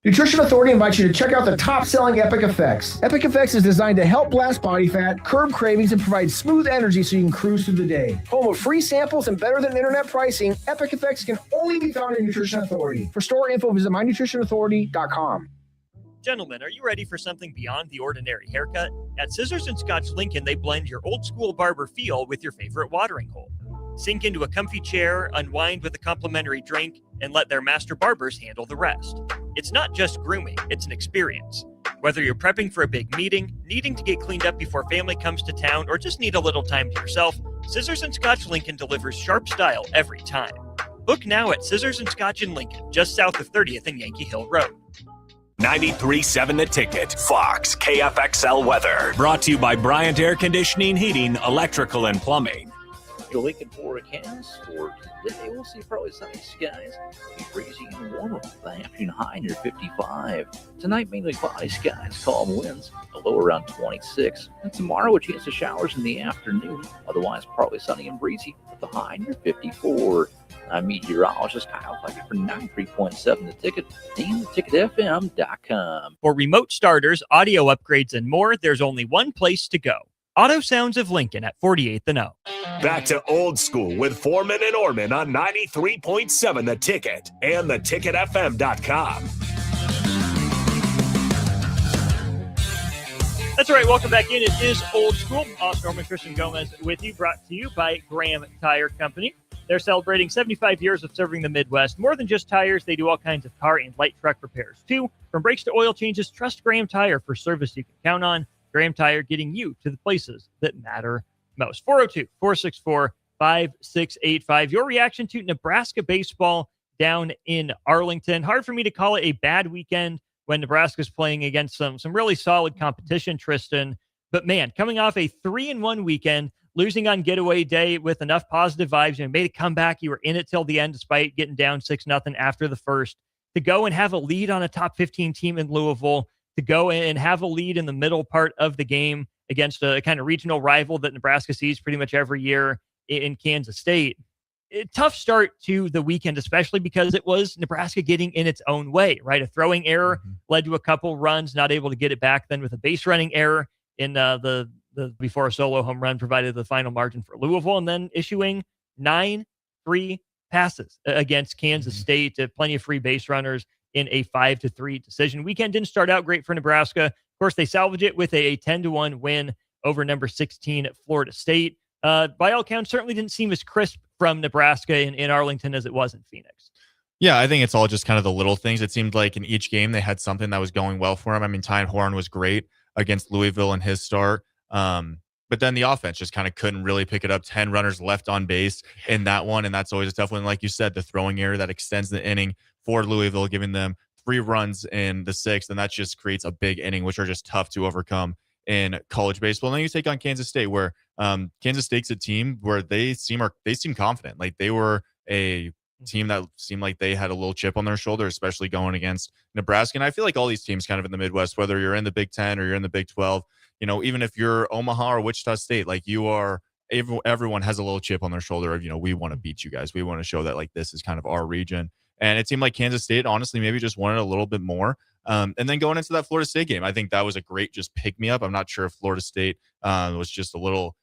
P: Nutrition Authority invites you to check out the top-selling Epic Effects. Epic Effects is designed to help blast body fat, curb cravings, and provide smooth energy so you can cruise through the day. Home of free samples and better than internet pricing, Epic Effects can only be found in Nutrition Authority. For store info, visit mynutritionauthority.com.
C: Gentlemen, are you ready for something beyond the ordinary haircut? At Scissors and Scotch Lincoln, they blend your old school barber feel with your favorite watering hole. Sink into a comfy chair, unwind with a complimentary drink, and let their master barbers handle the rest. It's not just grooming, it's an experience. Whether you're prepping for a big meeting, needing to get cleaned up before family comes to town, or just need a little time to yourself, Scissors and Scotch Lincoln delivers sharp style every time. Book now at Scissors and Scotch in Lincoln, just south of 30th and Yankee Hill Road.
B: 93.7 The Ticket, Fox, KFXL weather. Brought to you by Bryant Air Conditioning, Heating, Electrical, and Plumbing.
Q: Your Lincoln forecast for today, we'll see probably sunny skies. Be breezy and warmer with the afternoon high near 55. Tonight, mainly cloudy skies, calm winds, a low around 26. And tomorrow, a chance of showers in the afternoon. Otherwise, probably sunny and breezy with the high near 54. I'm meteorologist Kyle Flecker for 93.7 The Ticket and theticketfm.com.
C: For remote starters, audio upgrades, and more, there's only one place to go. Auto Sounds of Lincoln at 48th and O.
B: Back to old school with Foreman and Orman on 93.7 The Ticket and theticketfm.com.
C: That's right. Welcome back in. It is Old School. Austin Norman, Christian Gomez with you, brought to you by Graham Tire Company. They're celebrating 75 years of serving the Midwest. More than just tires, they do all kinds of car and light truck repairs, too. From brakes to oil changes, trust Graham Tire for service you can count on. Graham Tire getting you to the places that matter most. 402-464-5685. Your reaction to Nebraska baseball down in Arlington. Hard for me to call it a bad weekend when Nebraska's playing against some really solid competition, Tristan. But man, coming off a 3-1 weekend, losing on getaway day with enough positive vibes, you made a comeback. You were in it till the end despite getting down 6-0 after the first. To go and have a lead on a top 15 team in Louisville, to go and have a lead in the middle part of the game against a kind of regional rival that Nebraska sees pretty much every year in Kansas State. A tough start to the weekend, especially because it was Nebraska getting in its own way, right? A throwing error led to a couple runs, not able to get it back. Then with a base running error in the before a solo home run provided the final margin for Louisville, and then issuing 9 free passes against Kansas State. Plenty of free base runners in a 5-3 decision. Weekend didn't start out great for Nebraska. Of course, they salvaged it with a 10-1 win over number 16 at Florida State. By all accounts, certainly didn't seem as crisp from Nebraska in Arlington as it was in Phoenix.
K: Yeah, I think it's all just kind of the little things. It seemed like in each game they had something that was going well for them. I mean, Tyne Horn was great against Louisville in his start. But then the offense just kind of couldn't really pick it up. 10 runners left on base in that one, and that's always a tough one. Like you said, the throwing error that extends the inning for Louisville, giving them 3 runs in the 6th, and that just creates a big inning, which are just tough to overcome in college baseball. And then you take on Kansas State, where Kansas State's a team where they seem confident. Like they were a team that seemed like they had a little chip on their shoulder, especially going against Nebraska. And I feel like all these teams kind of in the Midwest, whether you're in the Big 10 or you're in the Big 12, even if you're Omaha or Wichita State, like everyone has a little chip on their shoulder of, we want to beat you guys. We want to show that like this is kind of our region. And it seemed like Kansas State, honestly, maybe just wanted a little bit more. And then going into that Florida State game, I think that was a great just pick me up. I'm not sure if Florida State was just a little,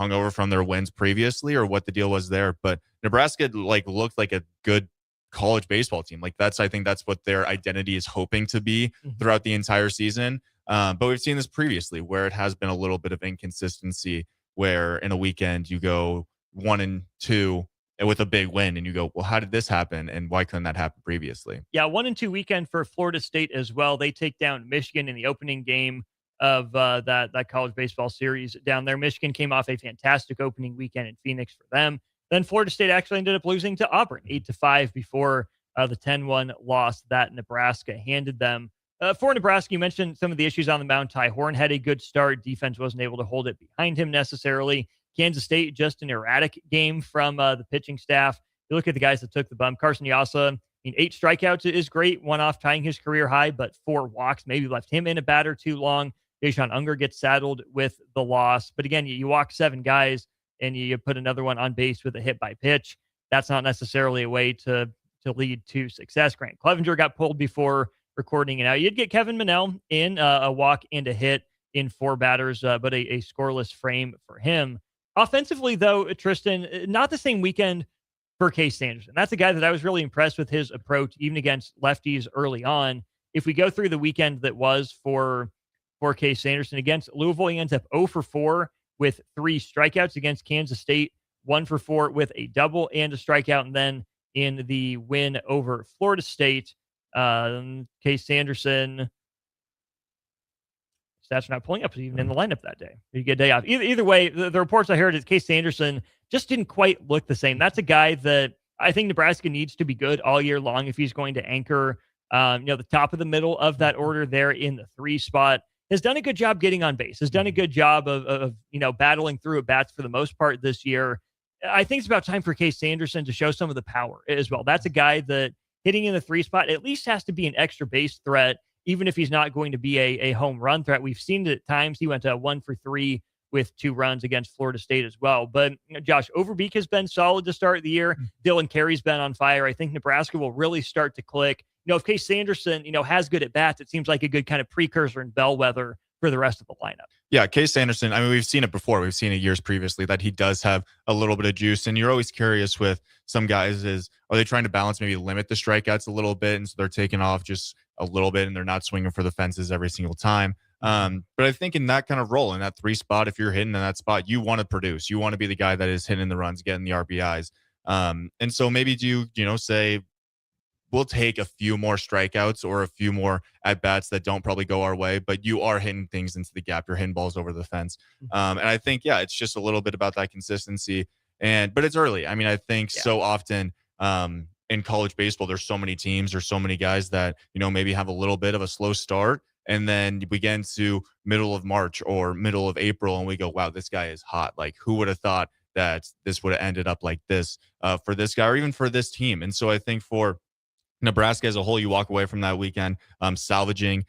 K: hungover from their wins previously or what the deal was there. But Nebraska looked like a good college baseball team. I think that's what their identity is hoping to be throughout the entire season. But we've seen this previously where it has been a little bit of inconsistency, where in a weekend you go 1-2 with a big win and you go, well, how did this happen? And why couldn't that happen previously?
C: Yeah, 1-2 weekend for Florida State as well. They take down Michigan in the opening game of that college baseball series down there. Michigan came off a fantastic opening weekend in Phoenix for them. Then Florida State actually ended up losing to Auburn 8-5 before the 10-1 loss that Nebraska handed them. For Nebraska, you mentioned some of the issues on the mound. Ty Horn had a good start. Defense wasn't able to hold it behind him necessarily. Kansas State, just an erratic game from the pitching staff. You look at the guys that took the bump. Carson Yasa, 8 strikeouts is great. One off tying his career high, but 4 walks maybe left him in a batter too long. Deshaun Unger gets saddled with the loss. But again, you walk 7 guys and you put another one on base with a hit by pitch. That's not necessarily a way to lead to success. Grant Clevenger got pulled before recording it out. You'd get Kevin Monell in a walk and a hit in 4 batters, but a scoreless frame for him. Offensively, though, Tristan, not the same weekend for Case Sanderson. That's a guy that I was really impressed with his approach, even against lefties early on. If we go through the weekend that was for Case Sanderson against Louisville, he ends up 0-4 with 3 strikeouts. Against Kansas State, 1-4 with a double and a strikeout. And then in the win over Florida State, Case Sanderson, stats are not pulling up even in the lineup that day. You get a day off. Either way, the reports I heard is Case Sanderson just didn't quite look the same. That's a guy that I think Nebraska needs to be good all year long if he's going to anchor, the top of the middle of that order there in the 3 spot. Has done a good job getting on base. Has done a good job of battling through at bats for the most part this year. I think it's about time for Case Sanderson to show some of the power as well. That's a guy that hitting in the 3 spot at least has to be an extra base threat, even if he's not going to be a home run threat. We've seen it at times. He went 1-for-3 with 2 runs against Florida State as well. But Josh Overbeek has been solid to start the year. Dylan Carey's been on fire. I think Nebraska will really start to click. If Case Sanderson, has good at bats, it seems like a good kind of precursor and bellwether for the rest of the lineup.
K: Yeah, Case Sanderson, we've seen it before. We've seen it years previously that he does have a little bit of juice. And you're always curious with some guys are they trying to balance, maybe limit the strikeouts a little bit? And so they're taking off just a little bit and they're not swinging for the fences every single time. But I think in that kind of role, in that 3 spot, if you're hitting in that spot, you want to produce. You want to be the guy that is hitting the runs, getting the RBIs. And so maybe say, we'll take a few more strikeouts or a few more at-bats that don't probably go our way, but you are hitting things into the gap. You're hitting balls over the fence. And I think, it's just a little bit about that consistency. But it's early. I think so often in college baseball, there's so many teams or so many guys that, maybe have a little bit of a slow start. And then we get into middle of March or middle of April and we go, wow, this guy is hot. Like, who would have thought that this would have ended up like this for this guy or even for this team? And so I think for Nebraska as a whole, you walk away from that weekend salvaging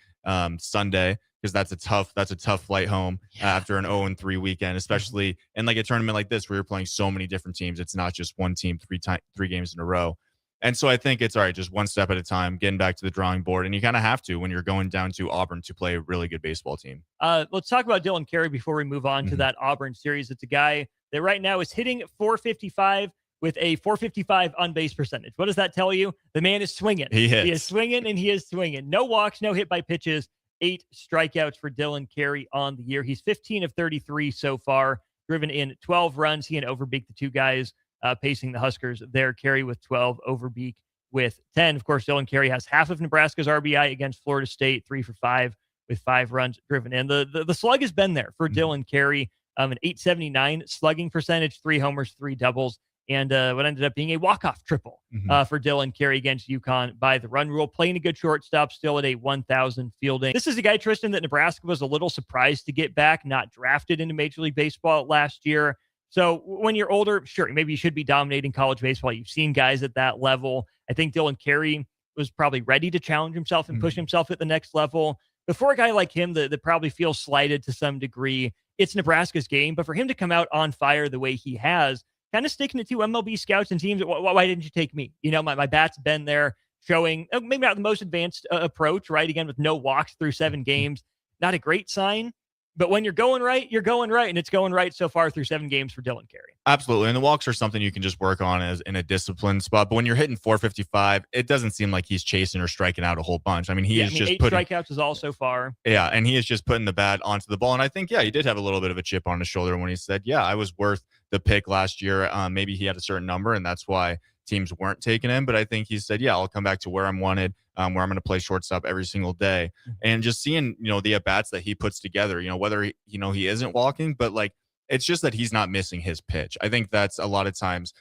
K: Sunday, because that's a tough flight home after an 0-3 weekend, especially in like a tournament like this where you're playing so many different teams. It's not just one team 3 games in a row. And so I think it's all right, just one step at a time, getting back to the drawing board. And you kind of have to when you're going down to Auburn to play a really good baseball team.
C: Let's talk about Dylan Carey before we move on to that Auburn series. It's a guy that right now is hitting .455 with a .455 on base percentage. What does that tell you? The man is swinging.
K: He
C: is swinging and he is swinging. No walks, no hit by pitches, 8 strikeouts for Dylan Carey on the year. He's 15 of 33 so far, driven in 12 runs. He and Overbeek, the 2 guys pacing the Huskers there. Carey with 12, Overbeek with 10. Of course, Dylan Carey has half of Nebraska's RBI against Florida State, 3 for 5 with 5 runs driven in. The slug has been there for Dylan Carey. An .879 slugging percentage, 3 homers, 3 doubles, and what ended up being a walk-off triple for Dylan Carey against UConn by the run rule. Playing a good shortstop, still at a 1,000 fielding. This is a guy, Tristan, that Nebraska was a little surprised to get back, not drafted into Major League Baseball last year. So when you're older, sure, maybe you should be dominating college baseball. You've seen guys at that level. I think Dylan Carey was probably ready to challenge himself and push himself at the next level. Before a guy like him that probably feels slighted to some degree, it's Nebraska's game. But for him to come out on fire the way he has, kind of sticking it to MLB scouts and teams, why didn't you take me? You know, my bat's been there, showing maybe not the most advanced approach, right? Again, with no walks through 7 games, not a great sign. But when you're going right, you're going right. And it's going right so far through 7 games for Dylan Carey.
K: Absolutely. And the walks are something you can just work on as in a disciplined spot. But when you're hitting 455, it doesn't seem like he's chasing or striking out a whole bunch. I mean, he is just
C: 8
K: putting
C: strikeouts is all so far.
K: Yeah. And he is just putting the bat onto the ball. And I think, he did have a little bit of a chip on his shoulder when he said, I was worth the pick last year. Maybe he had a certain number and that's why teams weren't taking him. But I think he said, I'll come back to where I'm wanted, where I'm going to play shortstop every single day. And just seeing, the at-bats that he puts together, whether he isn't walking, but like, it's just that he's not missing his pitch. I think that's a lot of times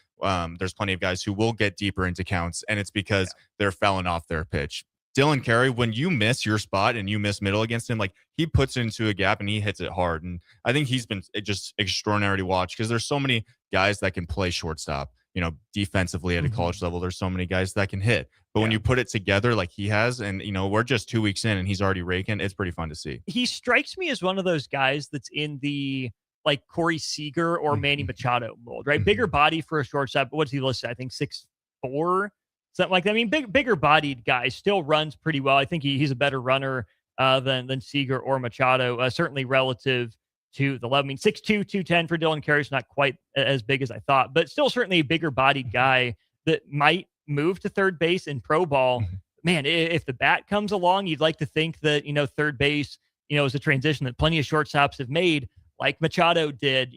K: there's plenty of guys who will get deeper into counts and it's because they're fouling off their pitch. Dylan Carey, when you miss your spot and you miss middle against him, like he puts it into a gap and he hits it hard. And I think he's been just extraordinary to watch because there's so many guys that can play shortstop, defensively at a college level. There's so many guys that can hit. But when you put it together like he has, and, we're just 2 weeks in and he's already raking, it's pretty fun to see. He
C: strikes me as one of those guys that's in the like Corey Seager or Manny Machado mold, right? Bigger body for a shortstop. What's he listed? I think 6'4", something like that. I mean, bigger bodied guy, still runs pretty well. I think he's a better runner than Seager or Machado, certainly relative to the level. I mean, 6'2", 210 for Dylan Carey is not quite as big as I thought, but still certainly a bigger bodied guy that might move to third base in pro ball. Man, if the bat comes along, you'd like to think that, third base, is a transition that plenty of shortstops have made, like Machado did,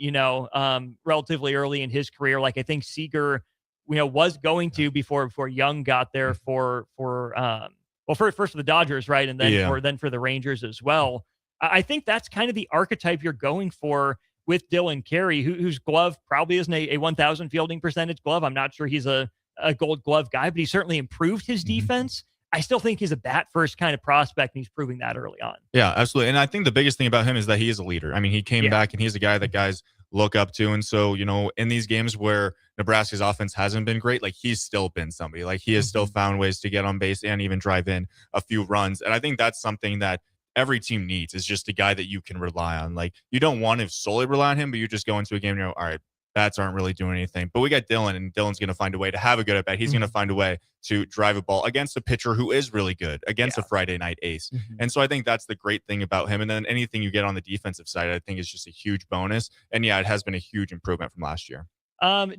C: relatively early in his career. Like I think Seager, was going to before Young got there for first for the Dodgers, right? And then for the Rangers as well. I think that's kind of the archetype you're going for with Dylan Carey, whose glove probably isn't a 1,000 fielding percentage glove. I'm not sure he's a gold glove guy, but he certainly improved his defense. I still think he's a bat first kind of prospect, and he's proving that early on.
K: Yeah, absolutely. And I think the biggest thing about him is that he is a leader. I mean, he came back and he's a guy that guys look up to. And so, in these games where Nebraska's offense hasn't been great, like he's still been somebody. Like he has still found ways to get on base and even drive in a few runs. And I think that's something that every team needs, is just a guy that you can rely on. Like you don't want to solely rely on him, but you just go into a game and all right, bats aren't really doing anything. But we got Dylan, and Dylan's going to find a way to have a good at bat. He's going to find a way to drive a ball against a pitcher who is really good, against a Friday night ace. And so I think that's the great thing about him. And then anything you get on the defensive side, I think is just a huge bonus. And it has been a huge improvement from last year.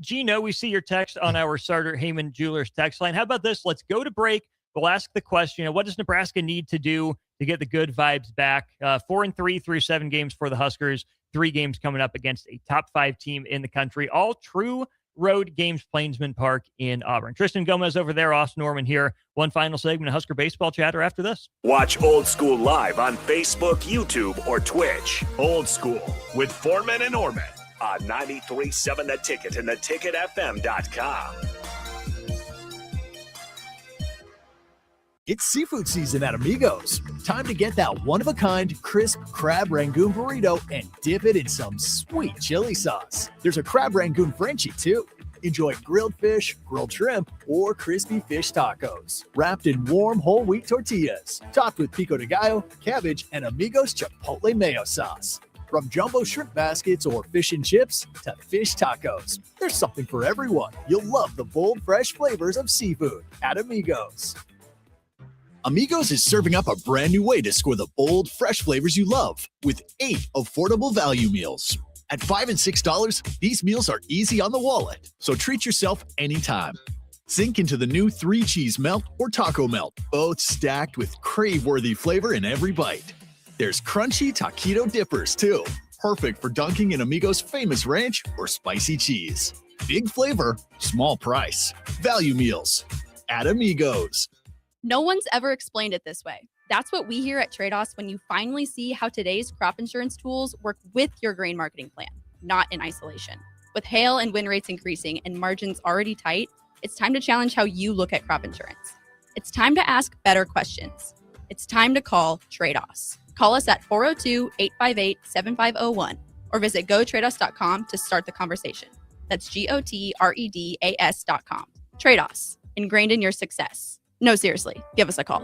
C: Gino, we see your text on our Sartor Heyman Jewelers text line. How about this? Let's go to break. We'll ask the question, what does Nebraska need to do to get the good vibes back? 4-3 through 7 games for the Huskers. 3 games coming up against a top 5 team in the country. All true road games, Plainsman Park in Auburn. Tristan Gomez over there, Austin Norman here. One final segment of Husker Baseball Chatter after this.
B: Watch Old School live on Facebook, YouTube, or Twitch. Old School with Foreman and Orman on 93.7 The Ticket and theticketfm.com.
D: It's seafood season at Amigos. Time to get that one-of-a-kind, crisp crab rangoon burrito and dip it in some sweet chili sauce. There's a crab rangoon Frenchie, too. Enjoy grilled fish, grilled shrimp, or crispy fish tacos. Wrapped in warm whole wheat tortillas. Topped with pico de gallo, cabbage, and Amigos Chipotle mayo sauce. From jumbo shrimp baskets or fish and chips to fish tacos, there's something for everyone. You'll love the bold, fresh flavors of seafood at Amigos. Amigos is serving up a brand new way to score the bold, fresh flavors you love with 8 affordable value meals. At $5 and $6, these meals are easy on the wallet, so treat yourself anytime. Sink into the new 3-cheese melt or taco melt, both stacked with crave-worthy flavor in every bite. There's crunchy taquito dippers, too, perfect for dunking in Amigos' famous ranch or spicy cheese. Big flavor, small price. Value meals at Amigos.
R: No one's ever explained it this way. That's what we hear at Trade-Offs when you finally see how today's crop insurance tools work with your grain marketing plan, not in isolation. With hail and wind rates increasing and margins already tight, it's time to challenge how you look at crop insurance. It's time to ask better questions. It's time to call Trade-Offs. Call us at 402-858-7501 or visit gotradeus.com to start the conversation. That's GOTREDAS.com. Trade-Offs, ingrained in your success. No, seriously, give us a call.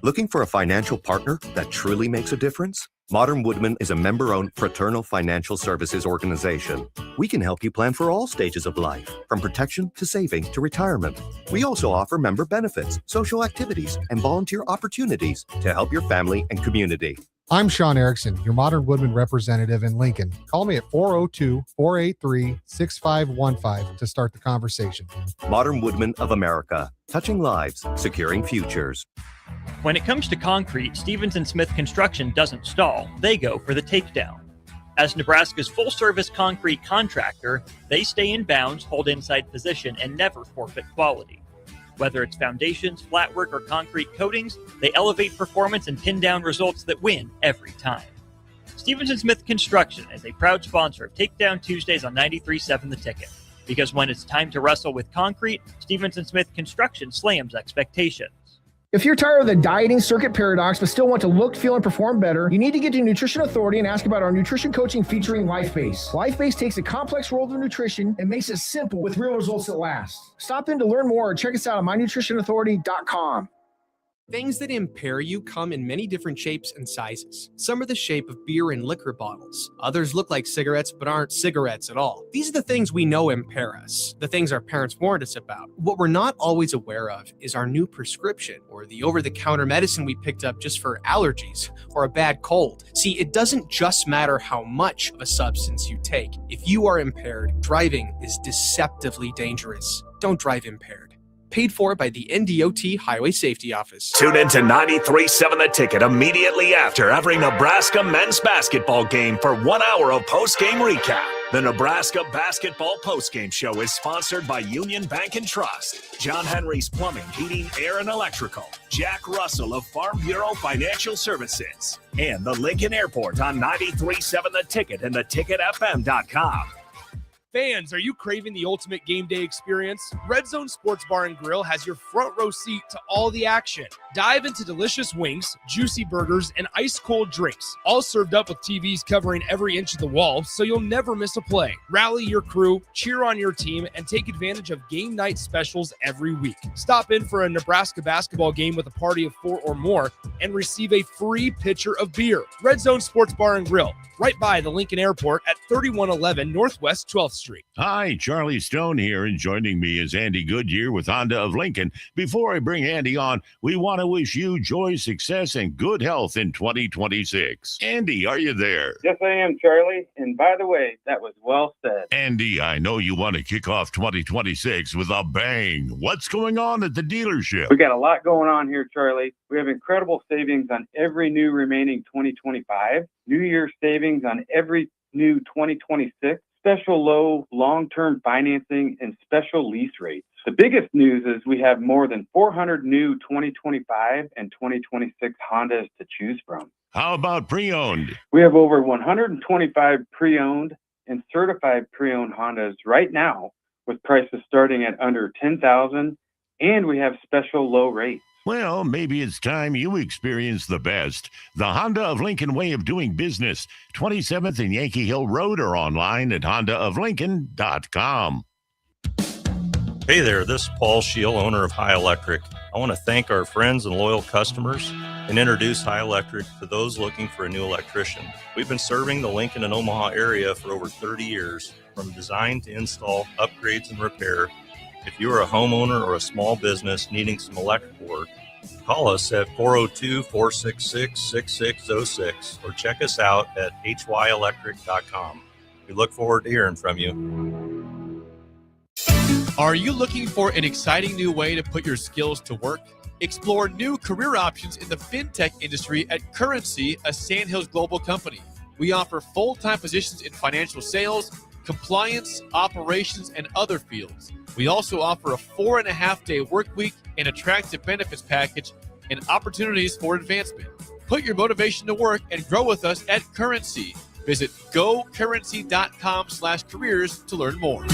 H: Looking for a financial partner that truly makes a difference? Modern Woodman is a member-owned fraternal financial services organization. We can help you plan for all stages of life, from protection to saving to retirement. We also offer member benefits, social activities, and volunteer opportunities to help your family and community.
S: I'm Sean Erickson, your Modern Woodman representative in Lincoln. Call me at 402-483-6515 to start the conversation.
H: Modern Woodman of America, touching lives, securing futures.
C: When it comes to concrete, Stevens & Smith Construction doesn't stall. They go for the takedown. As Nebraska's full-service concrete contractor, they stay in bounds, hold inside position, and never forfeit quality. Whether it's foundations, flatwork, or concrete coatings, they elevate performance and pin down results that win every time. Stevens & Smith Construction is a proud sponsor of Takedown Tuesdays on 93.7 The Ticket. Because when it's time to wrestle with concrete, Stevens & Smith Construction slams expectations.
P: If you're tired of the dieting circuit paradox but still want to look, feel, and perform better, you need to get to Nutrition Authority and ask about our nutrition coaching featuring LifeBase. LifeBase takes a complex world of nutrition and makes it simple with real results that last. Stop in to learn more or check us out at mynutritionauthority.com.
M: Things that impair you come in many different shapes and sizes. Some are the shape of beer and liquor bottles. Others look like cigarettes but aren't cigarettes at all. These are the things we know impair us, the things our parents warned us about. What we're not always aware of is our new prescription or the over-the-counter medicine we picked up just for allergies or a bad cold. See, it doesn't just matter how much of a substance you take. If you are impaired, driving is deceptively dangerous. Don't drive impaired. Paid for by the NDOT Highway Safety Office.
B: Tune in to 93.7 The Ticket immediately after every Nebraska men's basketball game for 1 hour of post-game recap. The Nebraska Basketball Postgame Show is sponsored by Union Bank and Trust, John Henry's Plumbing, Heating, Air, and Electrical, Jack Russell of Farm Bureau Financial Services, and the Lincoln Airport on 93.7 The Ticket and theticketfm.com.
M: Fans, are you craving the ultimate game day experience? Red Zone Sports Bar and Grill has your front row seat to all the action. Dive into delicious wings, juicy burgers, and ice-cold drinks, all served up with TVs covering every inch of the wall, so you'll never miss a play. Rally your crew, cheer on your team, and take advantage of game night specials every week. Stop in for a Nebraska basketball game with a party of 4 or more and receive a free pitcher of beer. Red Zone Sports Bar and Grill, right by the Lincoln Airport at 3111 Northwest 12th Street.
T: Hi, Charlie Stone here, and joining me is Andy Goodyear with Honda of Lincoln. Before I bring Andy on, we want to wish you joy, success, and good health in 2026. Andy, are you there?
U: Yes, I am, Charlie. And by the way, that was well said.
T: Andy, I know you want to kick off 2026 with a bang. What's going on at the dealership?
U: We got a lot going on here, Charlie. We have incredible savings on every new remaining 2025, New Year's savings on every new 2026, special low long-term financing, and special lease rates. The biggest news is we have more than 400 new 2025 and 2026 Hondas to choose from.
T: How about pre-owned?
U: We have over 125 pre-owned and certified pre-owned Hondas right now with prices starting at under $10,000, and we have special low rates.
T: Well, maybe it's time you experience the best. The Honda of Lincoln way of doing business. 27th and Yankee Hill Road, or online at hondaoflincoln.com.
V: Hey there, this is Paul Scheel, owner of High Electric. I want to thank our friends and loyal customers and introduce High Electric to those looking for a new electrician. We've been serving the Lincoln and Omaha area for over 30 years, from design to install, upgrades, and repair. If you are a homeowner or a small business needing some electrical work, call us at 402-466-6606 or check us out at hyelectric.com. We look forward to hearing from you.
M: Are you looking for an exciting new way to put your skills to work? Explore new career options in the fintech industry at Currency, a Sandhills global company. We offer full-time positions in financial sales, compliance, operations, and other fields. We also offer a 4.5-day work week, an attractive benefits package, and opportunities for advancement. Put your motivation to work and grow with us at Currency.
E: Visit gocurrency.com/careers to learn more.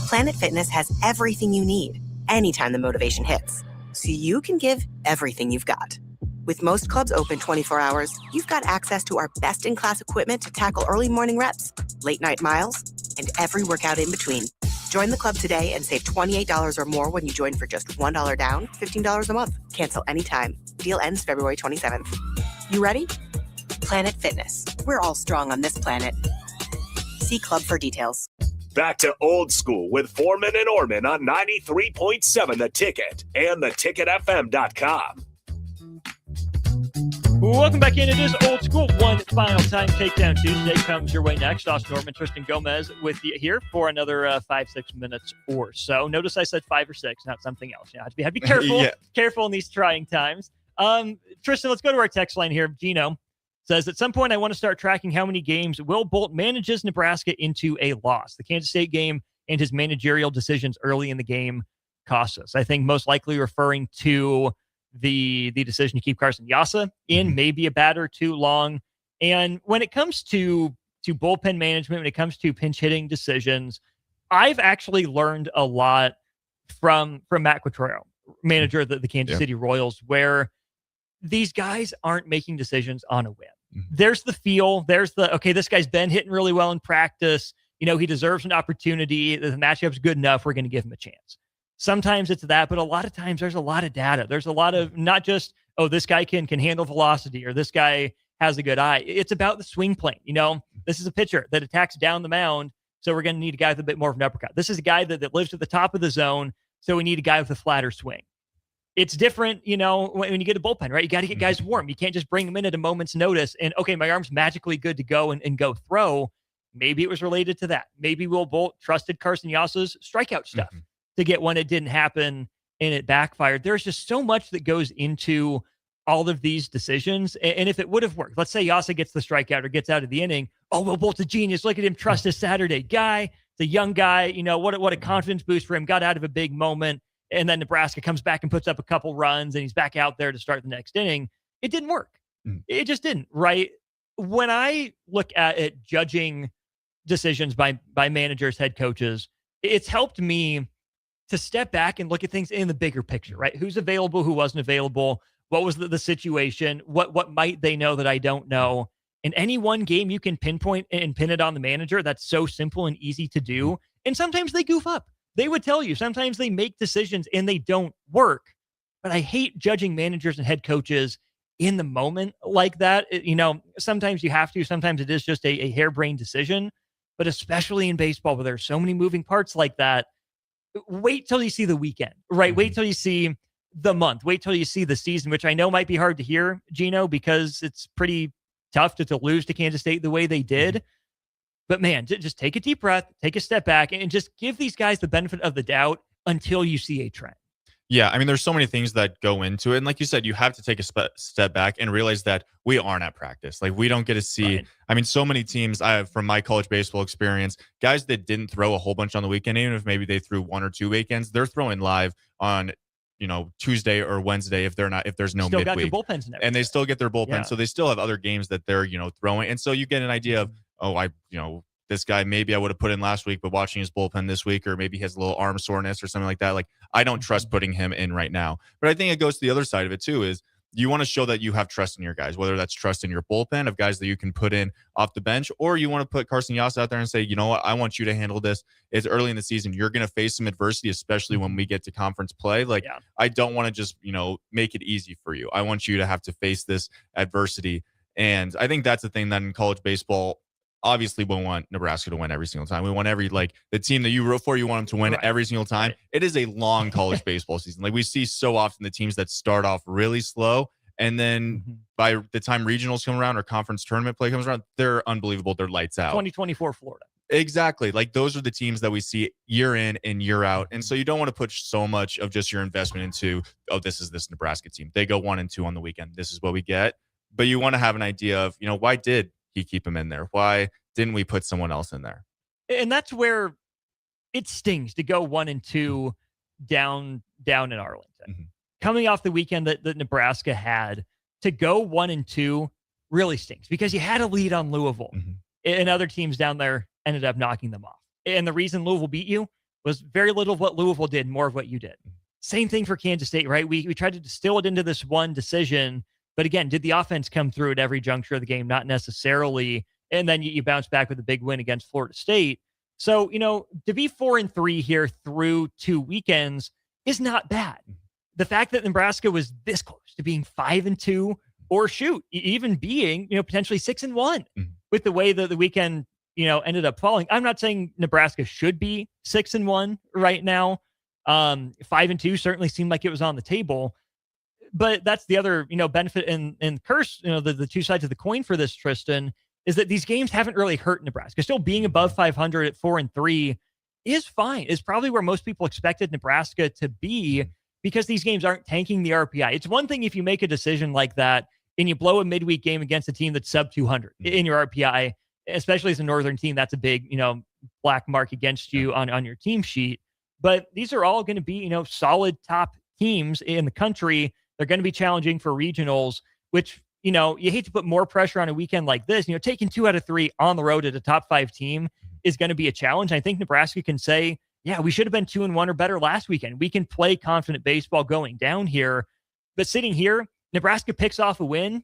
F: Planet Fitness has everything you need anytime the motivation hits, so you can give everything you've got. With most clubs open 24 hours, you've got access to our best-in-class equipment to tackle early morning reps, late-night miles, and every workout in between. Join the club today and save $28 or more when you join for just $1 down, $15 a month. Cancel anytime. Deal ends February 27th. You ready? Planet Fitness. We're all strong on this planet. See club for details.
B: Back to Old School with Foreman and Orman on 93.7 The Ticket and theticketfm.com.
C: Welcome back in. It is Old School. One final time Takedown Tuesday comes your way next. Austin Norman, Tristan Gomez with you here for another 5-6 minutes or so. Notice I said 5 or 6, not something else. You know, have to be careful, careful in these trying times. Tristan, let's go to our text line here. Gino says, at some point I want to start tracking how many games Will Bolt manages Nebraska into a loss. The Kansas State game and his managerial decisions early in the game cost us. I think most likely referring to the decision to keep Carson Yasa in, maybe a batter too long. And when it comes to bullpen management, when it comes to pinch hitting decisions, I've actually learned a lot from Matt Quattrero, manager of the Kansas City Royals, where these guys aren't making decisions on a whim. There's the feel, there's the, okay, this guy's been hitting really well in practice. You know, he deserves an opportunity. The matchup's good enough. We're going to give him a chance. Sometimes it's that, but a lot of times there's a lot of data. There's a lot of not just, oh, this guy can handle velocity or this guy has a good eye. It's about the swing plane. You know, this is a pitcher that attacks down the mound, so we're going to need a guy with a bit more of an uppercut. This is a guy that lives at the top of the zone, so we need a guy with a flatter swing. It's different, you know, when you get a bullpen, right? You got to get guys warm. You can't just bring them in at a moment's notice and, okay, my arm's magically good to go and go throw. Maybe it was related to that. Maybe Will Bolt trusted Carson Yasa's strikeout stuff to get one. It didn't happen and it backfired. There's just so much that goes into all of these decisions. And if it would have worked, let's say Yasa gets the strikeout or gets out of the inning. Oh, Will Bolt's a genius. Look at him. Trust his Saturday guy. The young guy, you know, what a confidence boost for him. Got out of a big moment. And then Nebraska comes back and puts up a couple runs and he's back out there to start the next inning. It didn't work. It just didn't, right? When I look at it, judging decisions by managers, head coaches, it's helped me to step back and look at things in the bigger picture, right? Who's available, who wasn't available, what was the situation, what might they know that I don't know. In any one game, you can pinpoint and pin it on the manager. That's so simple and easy to do. And sometimes they goof up. They would tell you, sometimes they make decisions and they don't work. But I hate judging managers and head coaches in the moment like that. You know, sometimes you have to, sometimes it is just a harebrained decision, but especially in baseball where there's so many moving parts like that, wait till you see the weekend, right? Wait till you see the month, wait till you see the season, which I know might be hard to hear, Gino, because it's pretty tough to lose to Kansas State the way they did. But man, just take a deep breath, take a step back, and just give these guys the benefit of the doubt until you see a trend.
K: Yeah, I mean, there's so many things that go into it. And like you said, you have to take a step back and realize that we aren't at practice. Like, we don't get to see, I mean, so many teams, from my college baseball experience, guys that didn't throw a whole bunch on the weekend, even if maybe they threw 1 or 2 weekends, they're throwing live on, you know, Tuesday or Wednesday if there's no
C: still
K: midweek.
C: got their bullpens
K: and they still get their bullpen.
C: Yeah.
K: So they still have other games that they're, you know, throwing. And so you get an idea of, this guy, maybe I would have put in last week, but watching his bullpen this week, or maybe he has a little arm soreness or something like that. Like, I don't trust putting him in right now. But I think it goes to the other side of it too, is you want to show that you have trust in your guys, whether that's trust in your bullpen of guys that you can put in off the bench, or you want to put Carson Yasa out there and say, you know what, I want you to handle this. It's early in the season. You're going to face some adversity, especially when we get to conference play. Like, I don't want to just, you know, make it easy for you. I want you to have to face this adversity. And I think that's the thing that in college baseball, obviously we want Nebraska to win every single time. We want the team that you root for, you want them to win every single time. It is a long college baseball season. Like, we see so often the teams that start off really slow, and then by the time regionals come around or conference tournament play comes around, they're unbelievable. They're lights out.
C: 2024 Florida.
K: Exactly. Like, those are the teams that we see year in and year out. And so you don't want to put so much of just your investment into, oh, this is this Nebraska team. They go 1-2 on the weekend. This is what we get. But you want to have an idea of, you know, why did he keep him in there? Why didn't we put someone else in there?
C: And that's where it stings to go 1-2 down in Arlington. Coming off the weekend that Nebraska had, to go 1-2 really stinks because you had a lead on Louisville, and other teams down there ended up knocking them off. And the reason Louisville beat you was very little of what Louisville did, more of what you did. Same thing for Kansas State, right? We tried to distill it into this one decision, but again, did the offense come through at every juncture of the game? Not necessarily. And then you bounce back with a big win against Florida State. So, to be 4-3 here through 2 weekends is not bad. The fact that Nebraska was this close to being 5-2, or even being, potentially 6-1 with the way that the weekend, ended up falling. I'm not saying Nebraska should be 6-1 right now. 5-2 certainly seemed like it was on the table, but that's the other, benefit and curse, the two sides of the coin for this, Tristan, is that these games haven't really hurt Nebraska. Still being above 500 at 4-3 is fine. Is probably where most people expected Nebraska to be, because these games aren't tanking the RPI. It's one thing if you make a decision like that and you blow a midweek game against a team that's sub 200 in your RPI, especially as a Northern team, that's a big, black mark against you on your team sheet. But these are all going to be, solid top teams in the country. They're going to be challenging for regionals, which, you hate to put more pressure on a weekend like this. Taking 2 out of 3 on the road at a top 5 team is going to be a challenge. I think Nebraska can say, yeah, we should have been 2-1 or better last weekend. We can play confident baseball going down here. But sitting here, Nebraska picks off a win.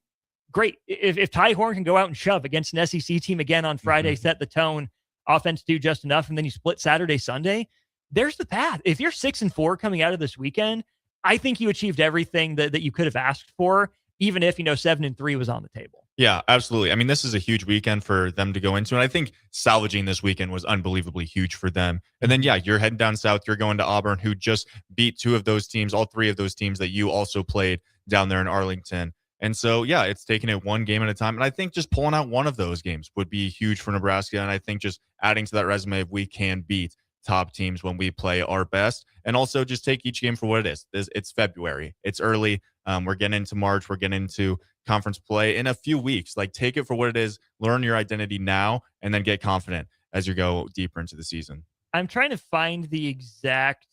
C: Great. If Ty Horn can go out and shove against an SEC team again on Friday, set the tone, offense do just enough, and then you split Saturday, Sunday, there's the path. If you're 6-4 coming out of this weekend, I think you achieved everything that you could have asked for, even if, 7-3 was on the table.
K: Yeah, absolutely. I mean, this is a huge weekend for them to go into, and I think salvaging this weekend was unbelievably huge for them. And then, yeah, you're heading down south. You're going to Auburn, who just beat 2 of those teams, all 3 of those teams that you also played down there in Arlington. And so, yeah, it's taking it one game at a time. And I think just pulling out one of those games would be huge for Nebraska. And I think just adding to that resume, if we can beat top teams when we play our best, and also just take each game for what it is. It's February. It's early. We're getting into March. We're getting into conference play in a few weeks. Like, take it for what it is. Learn your identity now, and then get confident as you go deeper into the season.
C: I'm trying to find the exact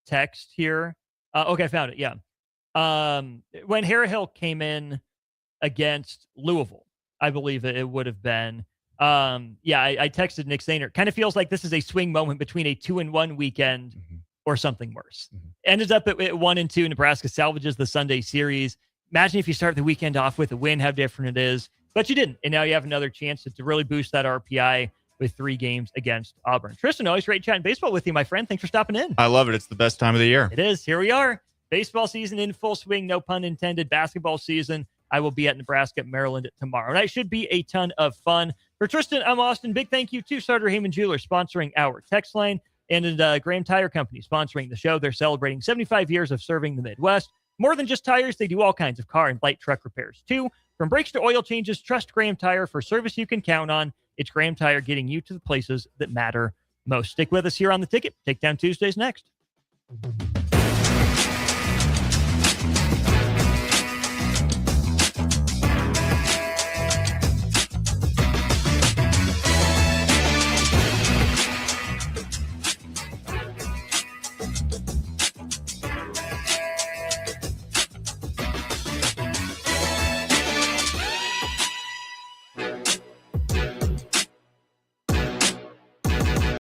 C: text here. Okay, I found it. Yeah. When Harrihill came in against Louisville, I believe it would have been. I texted Nick Sainer. Kind of feels like this is a swing moment between a 2-1 weekend or something worse. Ended up at 1-2. Nebraska salvages the Sunday series. Imagine if you start the weekend off with a win, how different it is. But you didn't. And now you have another chance to really boost that RPI with 3 games against Auburn. Tristan, always great chatting baseball with you, my friend. Thanks for stopping in.
K: I love it. It's the best time of the year.
C: It is. Here we are. Baseball season in full swing. No pun intended. Basketball season. I will be at Nebraska, Maryland tomorrow. That should be a ton of fun. For Tristan, I'm Austin. Big thank you to Sartor Heyman Jewelers sponsoring our text line, and Graham Tire Company sponsoring the show. They're celebrating 75 years of serving the Midwest. More than just tires, they do all kinds of car and light truck repairs too. From brakes to oil changes, trust Graham Tire for service you can count on. It's Graham Tire, getting you to the places that matter most. Stick with us here on The Ticket. Takedown Tuesdays next.